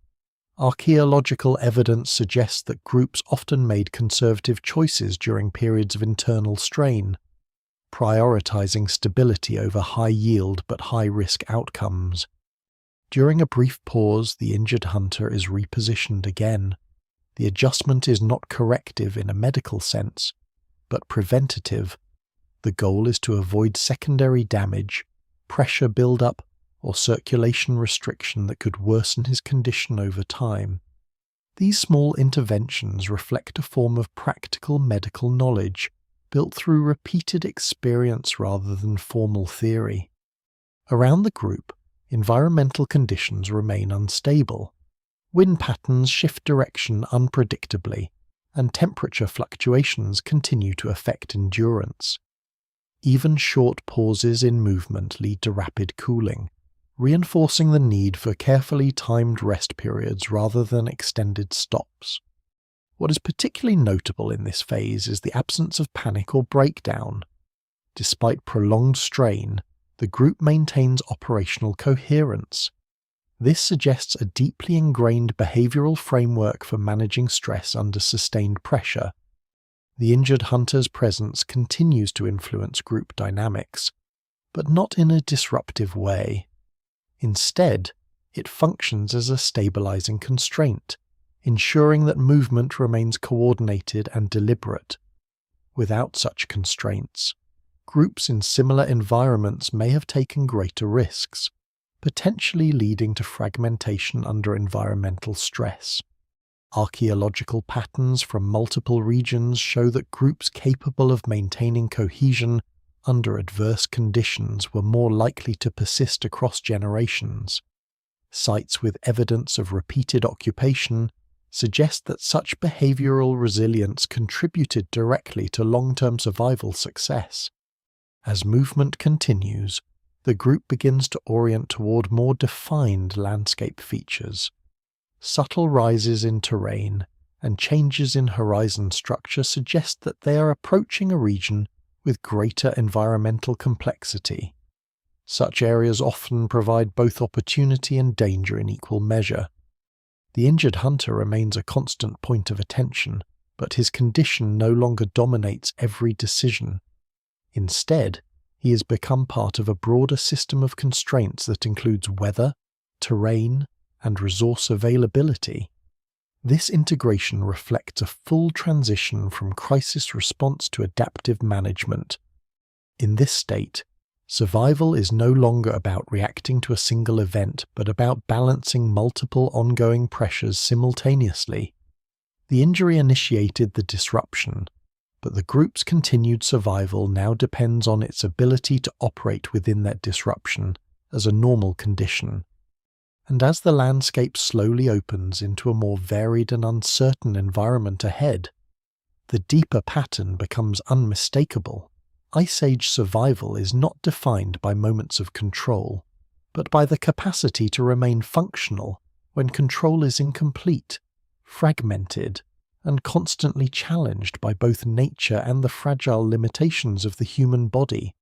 Speaker 1: Archaeological evidence suggests that groups often made conservative choices during periods of internal strain, prioritizing stability over high-yield but high-risk outcomes. During a brief pause, the injured hunter is repositioned again. The adjustment is not corrective in a medical sense, but preventative. The goal is to avoid secondary damage, pressure buildup, or circulation restriction that could worsen his condition over time. These small interventions reflect a form of practical medical knowledge built through repeated experience rather than formal theory. Around the group, environmental conditions remain unstable. Wind patterns shift direction unpredictably, and temperature fluctuations continue to affect endurance. Even short pauses in movement lead to rapid cooling, reinforcing the need for carefully timed rest periods rather than extended stops. What is particularly notable in this phase is the absence of panic or breakdown. Despite prolonged strain, the group maintains operational coherence. This suggests a deeply ingrained behavioral framework for managing stress under sustained pressure. The injured hunter's presence continues to influence group dynamics, but not in a disruptive way. Instead, it functions as a stabilizing constraint, ensuring that movement remains coordinated and deliberate. Without such constraints, groups in similar environments may have taken greater risks, potentially leading to fragmentation under environmental stress. Archaeological patterns from multiple regions show that groups capable of maintaining cohesion under adverse conditions were more likely to persist across generations. Sites with evidence of repeated occupation suggest that such behavioral resilience contributed directly to long-term survival success. As movement continues, the group begins to orient toward more defined landscape features. Subtle rises in terrain and changes in horizon structure suggest that they are approaching a region with greater environmental complexity. Such areas often provide both opportunity and danger in equal measure. The injured hunter remains a constant point of attention, but his condition no longer dominates every decision. Instead, he has become part of a broader system of constraints that includes weather, terrain, and resource availability. This integration reflects a full transition from crisis response to adaptive management. In this state, survival is no longer about reacting to a single event, but about balancing multiple ongoing pressures simultaneously. The injury initiated the disruption, but the group's continued survival now depends on its ability to operate within that disruption as a normal condition. And as the landscape slowly opens into a more varied and uncertain environment ahead, the deeper pattern becomes unmistakable. Ice Age survival is not defined by moments of control, but by the capacity to remain functional when control is incomplete, fragmented, and constantly challenged by both nature and the fragile limitations of the human body.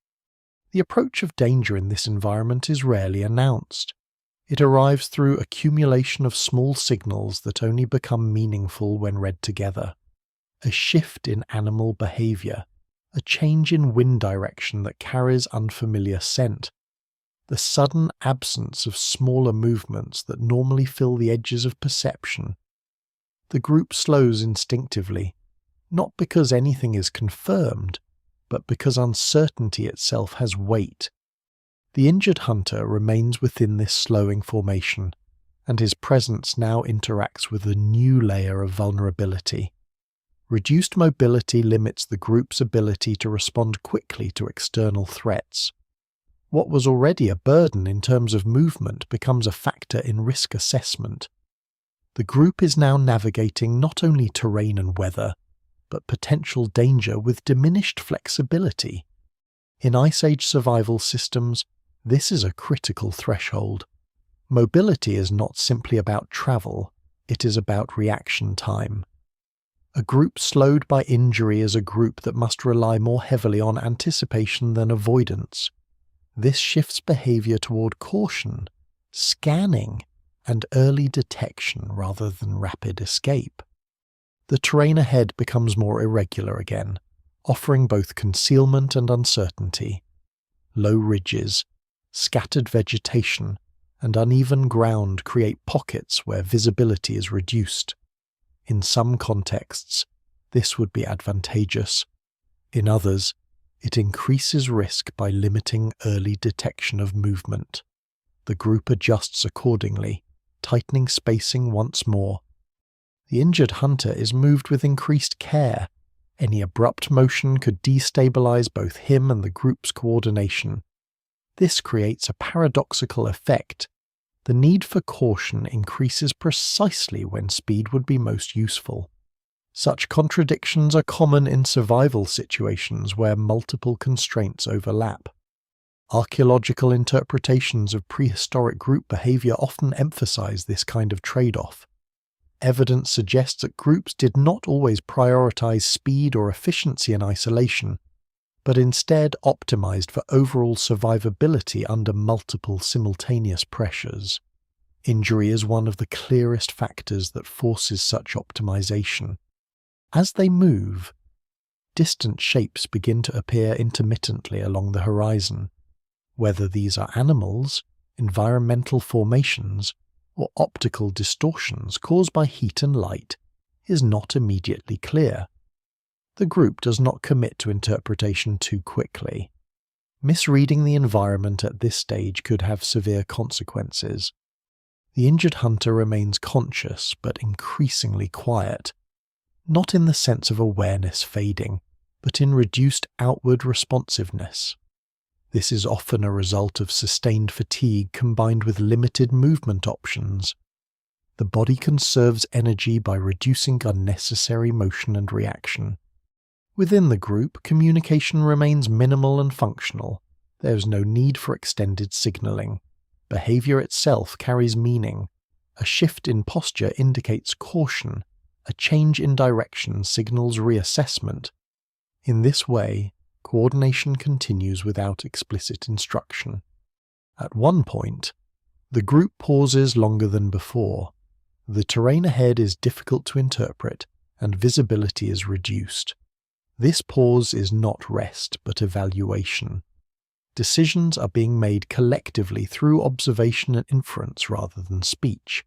Speaker 1: The approach of danger in this environment is rarely announced. It arrives through accumulation of small signals that only become meaningful when read together. a shift in animal behavior, a change in wind direction that carries unfamiliar scent, the sudden absence of smaller movements that normally fill the edges of perception. The group slows instinctively, not because anything is confirmed, but because uncertainty itself has weight. The injured hunter remains within this slowing formation, and his presence now interacts with a new layer of vulnerability. Reduced mobility limits the group's ability to respond quickly to external threats. What was already a burden in terms of movement becomes a factor in risk assessment. The group is now navigating not only terrain and weather, but potential danger with diminished flexibility. In Ice Age survival systems, this is a critical threshold. Mobility is not simply about travel, it is about reaction time. A group slowed by injury is a group that must rely more heavily on anticipation than avoidance. This shifts behavior toward caution, scanning, and early detection rather than rapid escape. The terrain ahead becomes more irregular again, offering both concealment and uncertainty. Low ridges, scattered vegetation, and uneven ground create pockets where visibility is reduced. In some contexts, this would be advantageous. In others, it increases risk by limiting early detection of movement. The group adjusts accordingly, tightening spacing once more. The injured hunter is moved with increased care. Any abrupt motion could destabilize both him and the group's coordination. This creates a paradoxical effect. The need for caution increases precisely when speed would be most useful. Such contradictions are common in survival situations where multiple constraints overlap. Archaeological interpretations of prehistoric group behavior often emphasize this kind of trade-off. Evidence suggests that groups did not always prioritize speed or efficiency in isolation, but instead optimized for overall survivability under multiple simultaneous pressures. Injury is one of the clearest factors that forces such optimization. As they move, distant shapes begin to appear intermittently along the horizon. Whether these are animals, environmental formations, or optical distortions caused by heat and light is not immediately clear. The group does not commit to interpretation too quickly. Misreading the environment at this stage could have severe consequences. The injured hunter remains conscious but increasingly quiet, not in the sense of awareness fading, but in reduced outward responsiveness. This is often a result of sustained fatigue combined with limited movement options. The body conserves energy by reducing unnecessary motion and reaction. Within the group, communication remains minimal and functional. There is no need for extended signaling. Behavior itself carries meaning. A shift in posture indicates caution. A change in direction signals reassessment. In this way, coordination continues without explicit instruction. At one point, the group pauses longer than before. The terrain ahead is difficult to interpret, and visibility is reduced. This pause is not rest, but evaluation. Decisions are being made collectively through observation and inference rather than speech.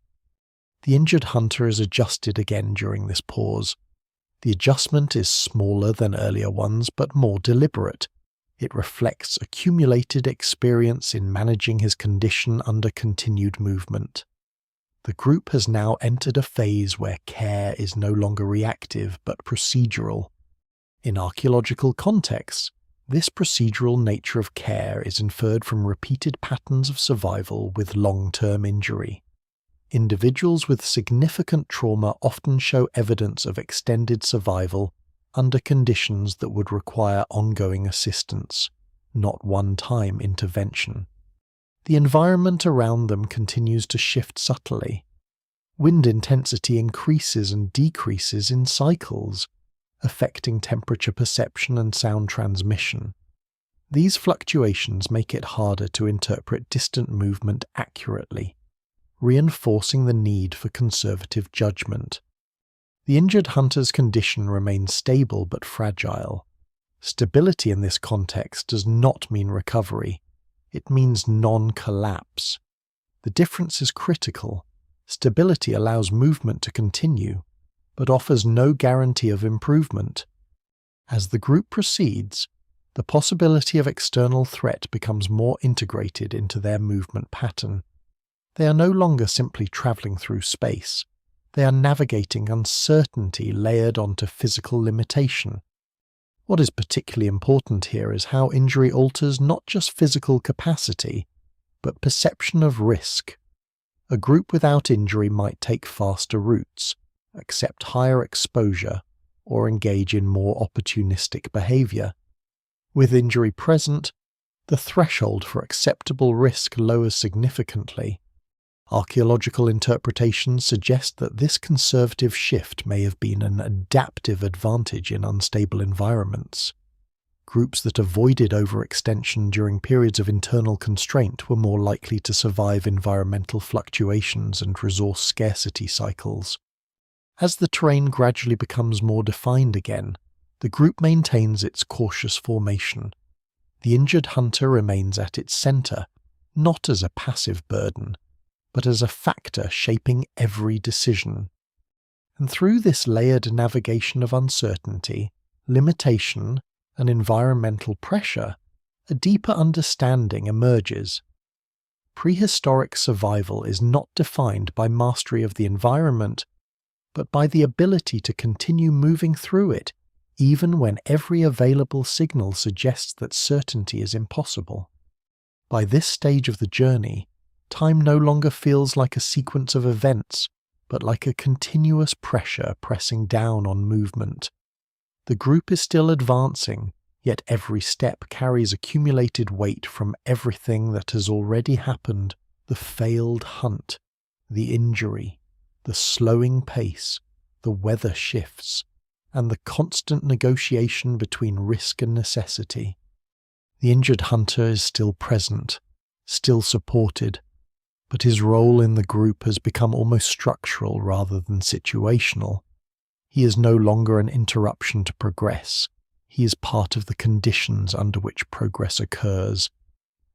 Speaker 1: The injured hunter is adjusted again during this pause. The adjustment is smaller than earlier ones, but more deliberate. It reflects accumulated experience in managing his condition under continued movement. The group has now entered a phase where care is no longer reactive, but procedural. In archaeological contexts, this procedural nature of care is inferred from repeated patterns of survival with long-term injury. Individuals with significant trauma often show evidence of extended survival under conditions that would require ongoing assistance, not one-time intervention. The environment around them continues to shift subtly. Wind intensity increases and decreases in cycles, affecting temperature perception and sound transmission. These fluctuations make it harder to interpret distant movement accurately, reinforcing the need for conservative judgment. The injured hunter's condition remains stable but fragile. Stability in this context does not mean recovery. It means non-collapse. The difference is critical. Stability allows movement to continue, but offers no guarantee of improvement. As the group proceeds, the possibility of external threat becomes more integrated into their movement pattern. They are no longer simply traveling through space. They are navigating uncertainty layered onto physical limitation. What is particularly important here is how injury alters not just physical capacity, but perception of risk. A group without injury might take faster routes, accept higher exposure, or engage in more opportunistic behavior. With injury present, the threshold for acceptable risk lowers significantly. Archaeological interpretations suggest that this conservative shift may have been an adaptive advantage in unstable environments. Groups that avoided overextension during periods of internal constraint were more likely to survive environmental fluctuations and resource scarcity cycles. As the terrain gradually becomes more defined again, the group maintains its cautious formation. The injured hunter remains at its center, not as a passive burden, but as a factor shaping every decision. And through this layered navigation of uncertainty, limitation, and environmental pressure, a deeper understanding emerges. Prehistoric survival is not defined by mastery of the environment, but by the ability to continue moving through it, even when every available signal suggests that certainty is impossible. By this stage of the journey, time no longer feels like a sequence of events, but like a continuous pressure pressing down on movement. The group is still advancing, yet every step carries accumulated weight from everything that has already happened: the failed hunt, the injury, the slowing pace, the weather shifts, and the constant negotiation between risk and necessity. The injured hunter is still present, still supported, but his role in the group has become almost structural rather than situational. He is no longer an interruption to progress. He is part of the conditions under which progress occurs.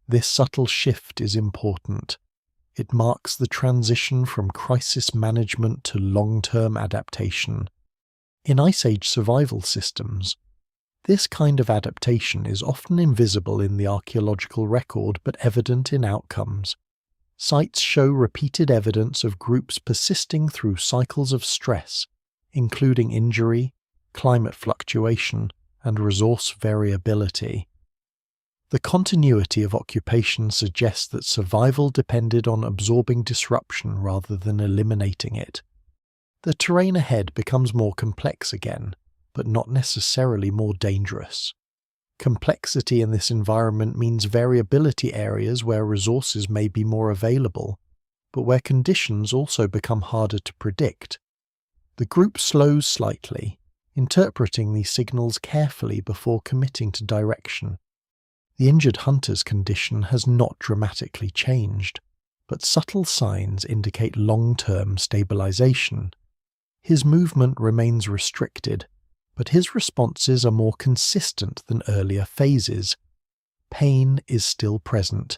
Speaker 1: This subtle shift is important. It marks the transition from crisis management to long-term adaptation. In Ice Age survival systems, this kind of adaptation is often invisible in the archaeological record but evident in outcomes. Sites show repeated evidence of groups persisting through cycles of stress, including injury, climate fluctuation, and resource variability. The continuity of occupation suggests that survival depended on absorbing disruption rather than eliminating it. The terrain ahead becomes more complex again, but not necessarily more dangerous. Complexity in this environment means variability areas where resources may be more available, but where conditions also become harder to predict. The group slows slightly, interpreting these signals carefully before committing to direction. The injured hunter's condition has not dramatically changed, but subtle signs indicate long-term stabilization. His movement remains restricted, but his responses are more consistent than earlier phases. Pain is still present,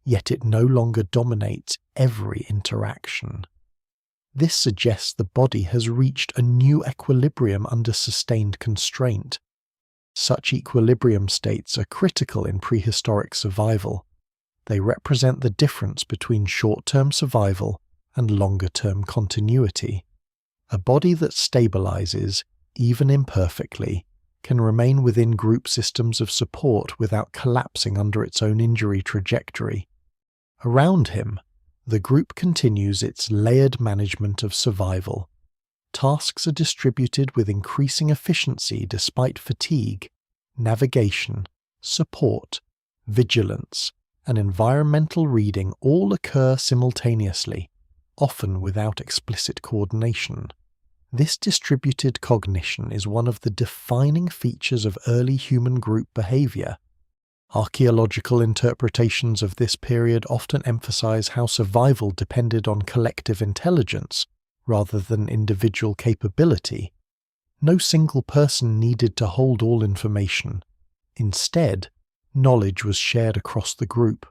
Speaker 1: yet it no longer dominates every interaction. This suggests the body has reached a new equilibrium under sustained constraint. Such equilibrium states are critical in prehistoric survival. They represent the difference between short-term survival and longer-term continuity. A body that stabilizes, even imperfectly, can remain within group systems of support without collapsing under its own injury trajectory. Around him, the group continues its layered management of survival. Tasks are distributed with increasing efficiency despite fatigue. Navigation, support, vigilance, and environmental reading all occur simultaneously, often without explicit coordination. This distributed cognition is one of the defining features of early human group behavior. Archaeological interpretations of this period often emphasize how survival depended on collective intelligence rather than individual capability. No single person needed to hold all information. Instead, knowledge was shared across the group,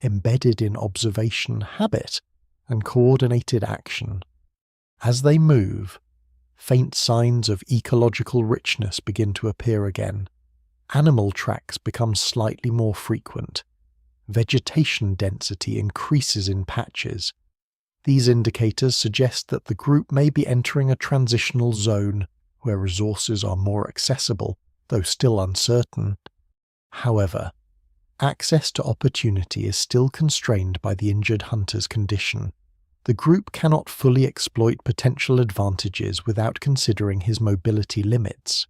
Speaker 1: embedded in observation, habit, and coordinated action. As they move, faint signs of ecological richness begin to appear again. Animal tracks become slightly more frequent. Vegetation density increases in patches. These indicators suggest that the group may be entering a transitional zone where resources are more accessible, though still uncertain. However, access to opportunity is still constrained by the injured hunter's condition. The group cannot fully exploit potential advantages without considering his mobility limits.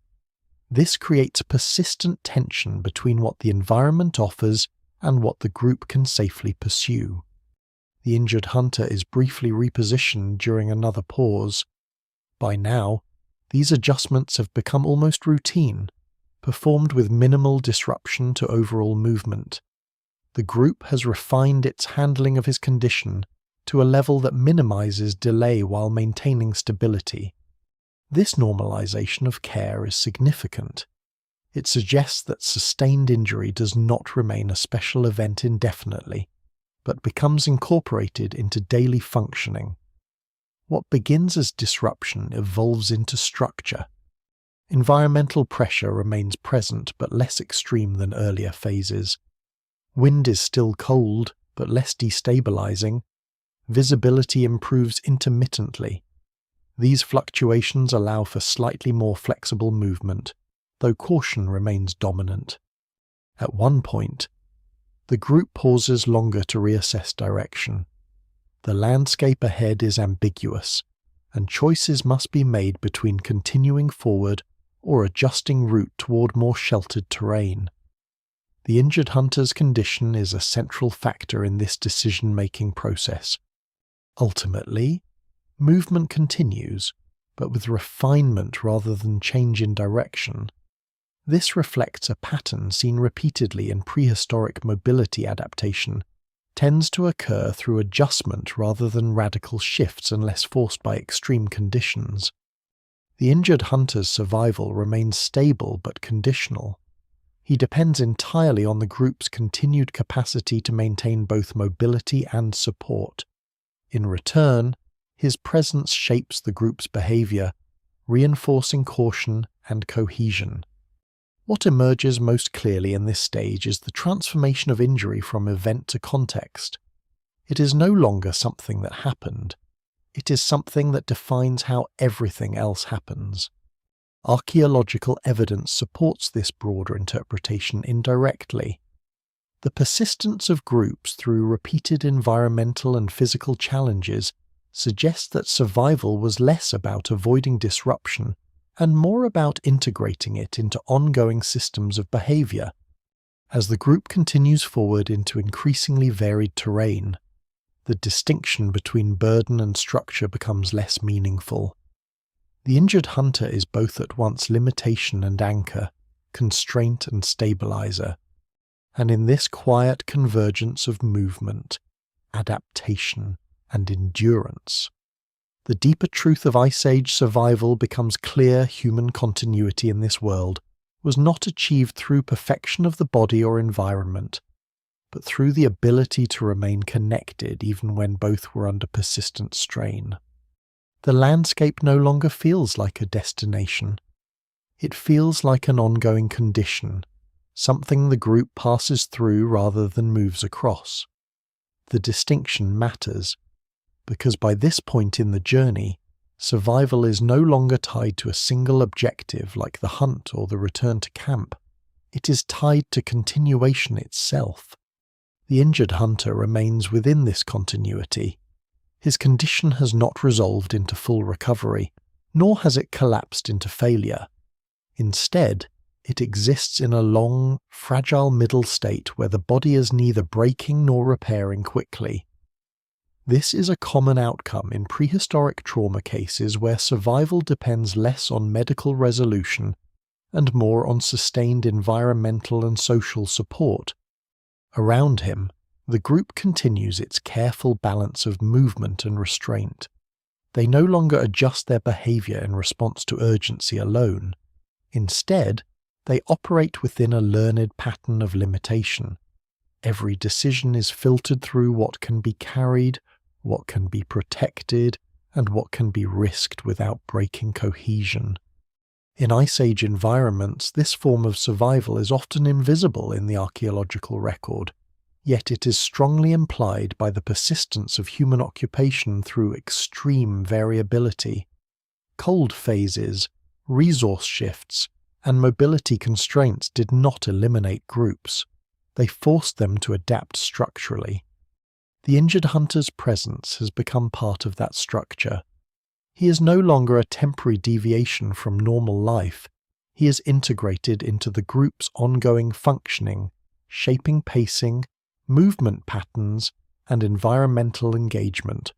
Speaker 1: This creates persistent tension between what the environment offers and what the group can safely pursue. The injured hunter is briefly repositioned during another pause. By now, these adjustments have become almost routine, performed with minimal disruption to overall movement. The group has refined its handling of his condition to a level that minimizes delay while maintaining stability. This normalization of care is significant. It suggests that sustained injury does not remain a special event indefinitely, but becomes incorporated into daily functioning. What begins as disruption evolves into structure. Environmental pressure remains present but less extreme than earlier phases. Wind is still cold but less destabilizing. Visibility improves intermittently. These fluctuations allow for slightly more flexible movement, though caution remains dominant. At one point, the group pauses longer to reassess direction. The landscape ahead is ambiguous, and choices must be made between continuing forward or adjusting route toward more sheltered terrain. The injured hunter's condition is a central factor in this decision-making process. Ultimately, movement continues, but with refinement rather than change in direction. This reflects a pattern seen repeatedly in prehistoric mobility adaptation, tends to occur through adjustment rather than radical shifts unless forced by extreme conditions. The injured hunter's survival remains stable but conditional. He depends entirely on the group's continued capacity to maintain both mobility and support. In return, his presence shapes the group's behavior, reinforcing caution and cohesion. What emerges most clearly in this stage is the transformation of injury from event to context. It is no longer something that happened. It is something that defines how everything else happens. Archaeological evidence supports this broader interpretation indirectly. The persistence of groups through repeated environmental and physical challenges suggests that survival was less about avoiding disruption and more about integrating it into ongoing systems of behavior. As the group continues forward into increasingly varied terrain, the distinction between burden and structure becomes less meaningful. The injured hunter is both at once limitation and anchor, constraint and stabilizer, and in this quiet convergence of movement, adaptation, and endurance, the deeper truth of Ice Age survival becomes clear. Human continuity in this world was not achieved through perfection of the body or environment, but through the ability to remain connected even when both were under persistent strain. The landscape no longer feels like a destination. It feels like an ongoing condition, something the group passes through rather than moves across. The distinction matters, because by this point in the journey, survival is no longer tied to a single objective like the hunt or the return to camp. It is tied to continuation itself. The injured hunter remains within this continuity. His condition has not resolved into full recovery, nor has it collapsed into failure. Instead, it exists in a long, fragile middle state where the body is neither breaking nor repairing quickly. This is a common outcome in prehistoric trauma cases where survival depends less on medical resolution and more on sustained environmental and social support. Around him, the group continues its careful balance of movement and restraint. They no longer adjust their behavior in response to urgency alone. Instead, they operate within a learned pattern of limitation. Every decision is filtered through what can be carried, what can be protected, and what can be risked without breaking cohesion. In Ice Age environments, this form of survival is often invisible in the archaeological record, yet it is strongly implied by the persistence of human occupation through extreme variability. Cold phases, resource shifts, and mobility constraints did not eliminate groups. They forced them to adapt structurally. The injured hunter's presence has become part of that structure. He is no longer a temporary deviation from normal life. He is integrated into the group's ongoing functioning, shaping pacing, movement patterns, and environmental engagement.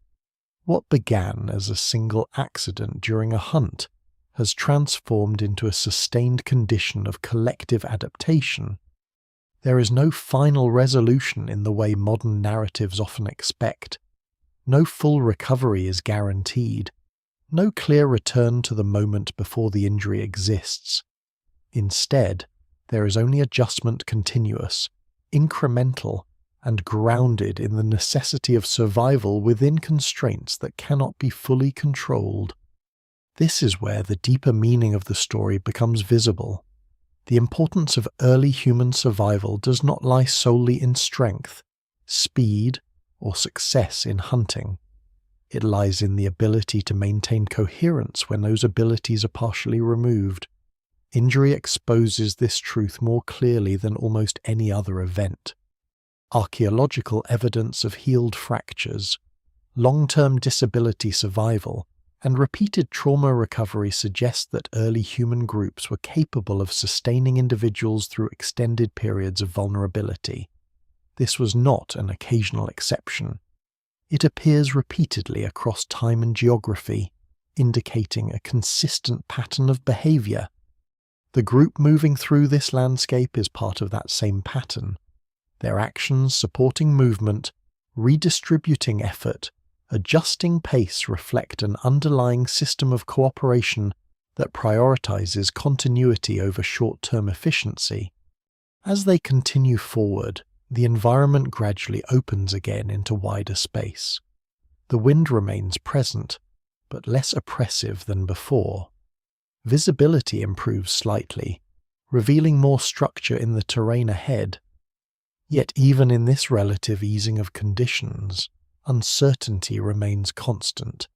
Speaker 1: What began as a single accident during a hunt has transformed into a sustained condition of collective adaptation. There is no final resolution in the way modern narratives often expect. No full recovery is guaranteed. No clear return to the moment before the injury exists. Instead, there is only adjustment continuous, incremental, and grounded in the necessity of survival within constraints that cannot be fully controlled. This is where the deeper meaning of the story becomes visible. The importance of early human survival does not lie solely in strength, speed, or success in hunting. It lies in the ability to maintain coherence when those abilities are partially removed. Injury exposes this truth more clearly than almost any other event. Archaeological evidence of healed fractures, long-term disability survival, and repeated trauma recovery suggest that early human groups were capable of sustaining individuals through extended periods of vulnerability. This was not an occasional exception. It appears repeatedly across time and geography, indicating a consistent pattern of behavior. The group moving through this landscape is part of that same pattern. Their actions supporting movement, redistributing effort, adjusting pace reflect an underlying system of cooperation that prioritizes continuity over short-term efficiency. As they continue forward, the environment gradually opens again into wider space. The wind remains present, but less oppressive than before. Visibility improves slightly, revealing more structure in the terrain ahead. Yet even in this relative easing of conditions, uncertainty remains constant.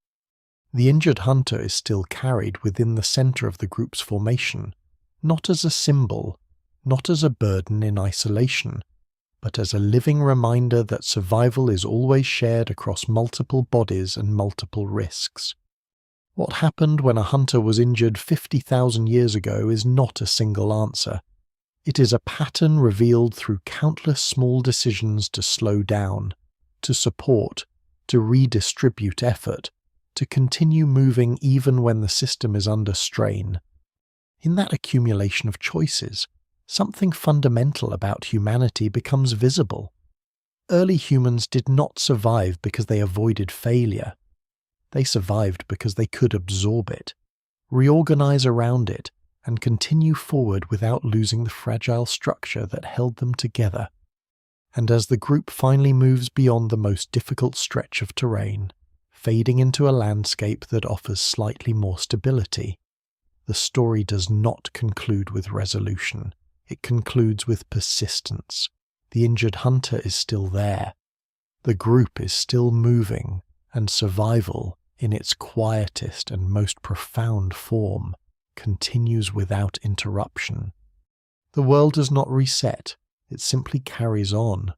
Speaker 1: The injured hunter is still carried within the center of the group's formation, not as a symbol, not as a burden in isolation, but as a living reminder that survival is always shared across multiple bodies and multiple risks. What happened when a hunter was injured 50,000 years ago is not a single answer. It is a pattern revealed through countless small decisions to slow down, to support, to redistribute effort, to continue moving even when the system is under strain. In that accumulation of choices, something fundamental about humanity becomes visible. Early humans did not survive because they avoided failure. They survived because they could absorb it, reorganize around it, and continue forward without losing the fragile structure that held them together. And as the group finally moves beyond the most difficult stretch of terrain, fading into a landscape that offers slightly more stability, the story does not conclude with resolution. It concludes with persistence. The injured hunter is still there. The group is still moving, and survival, in its quietest and most profound form, continues without interruption. The world does not reset, it simply carries on,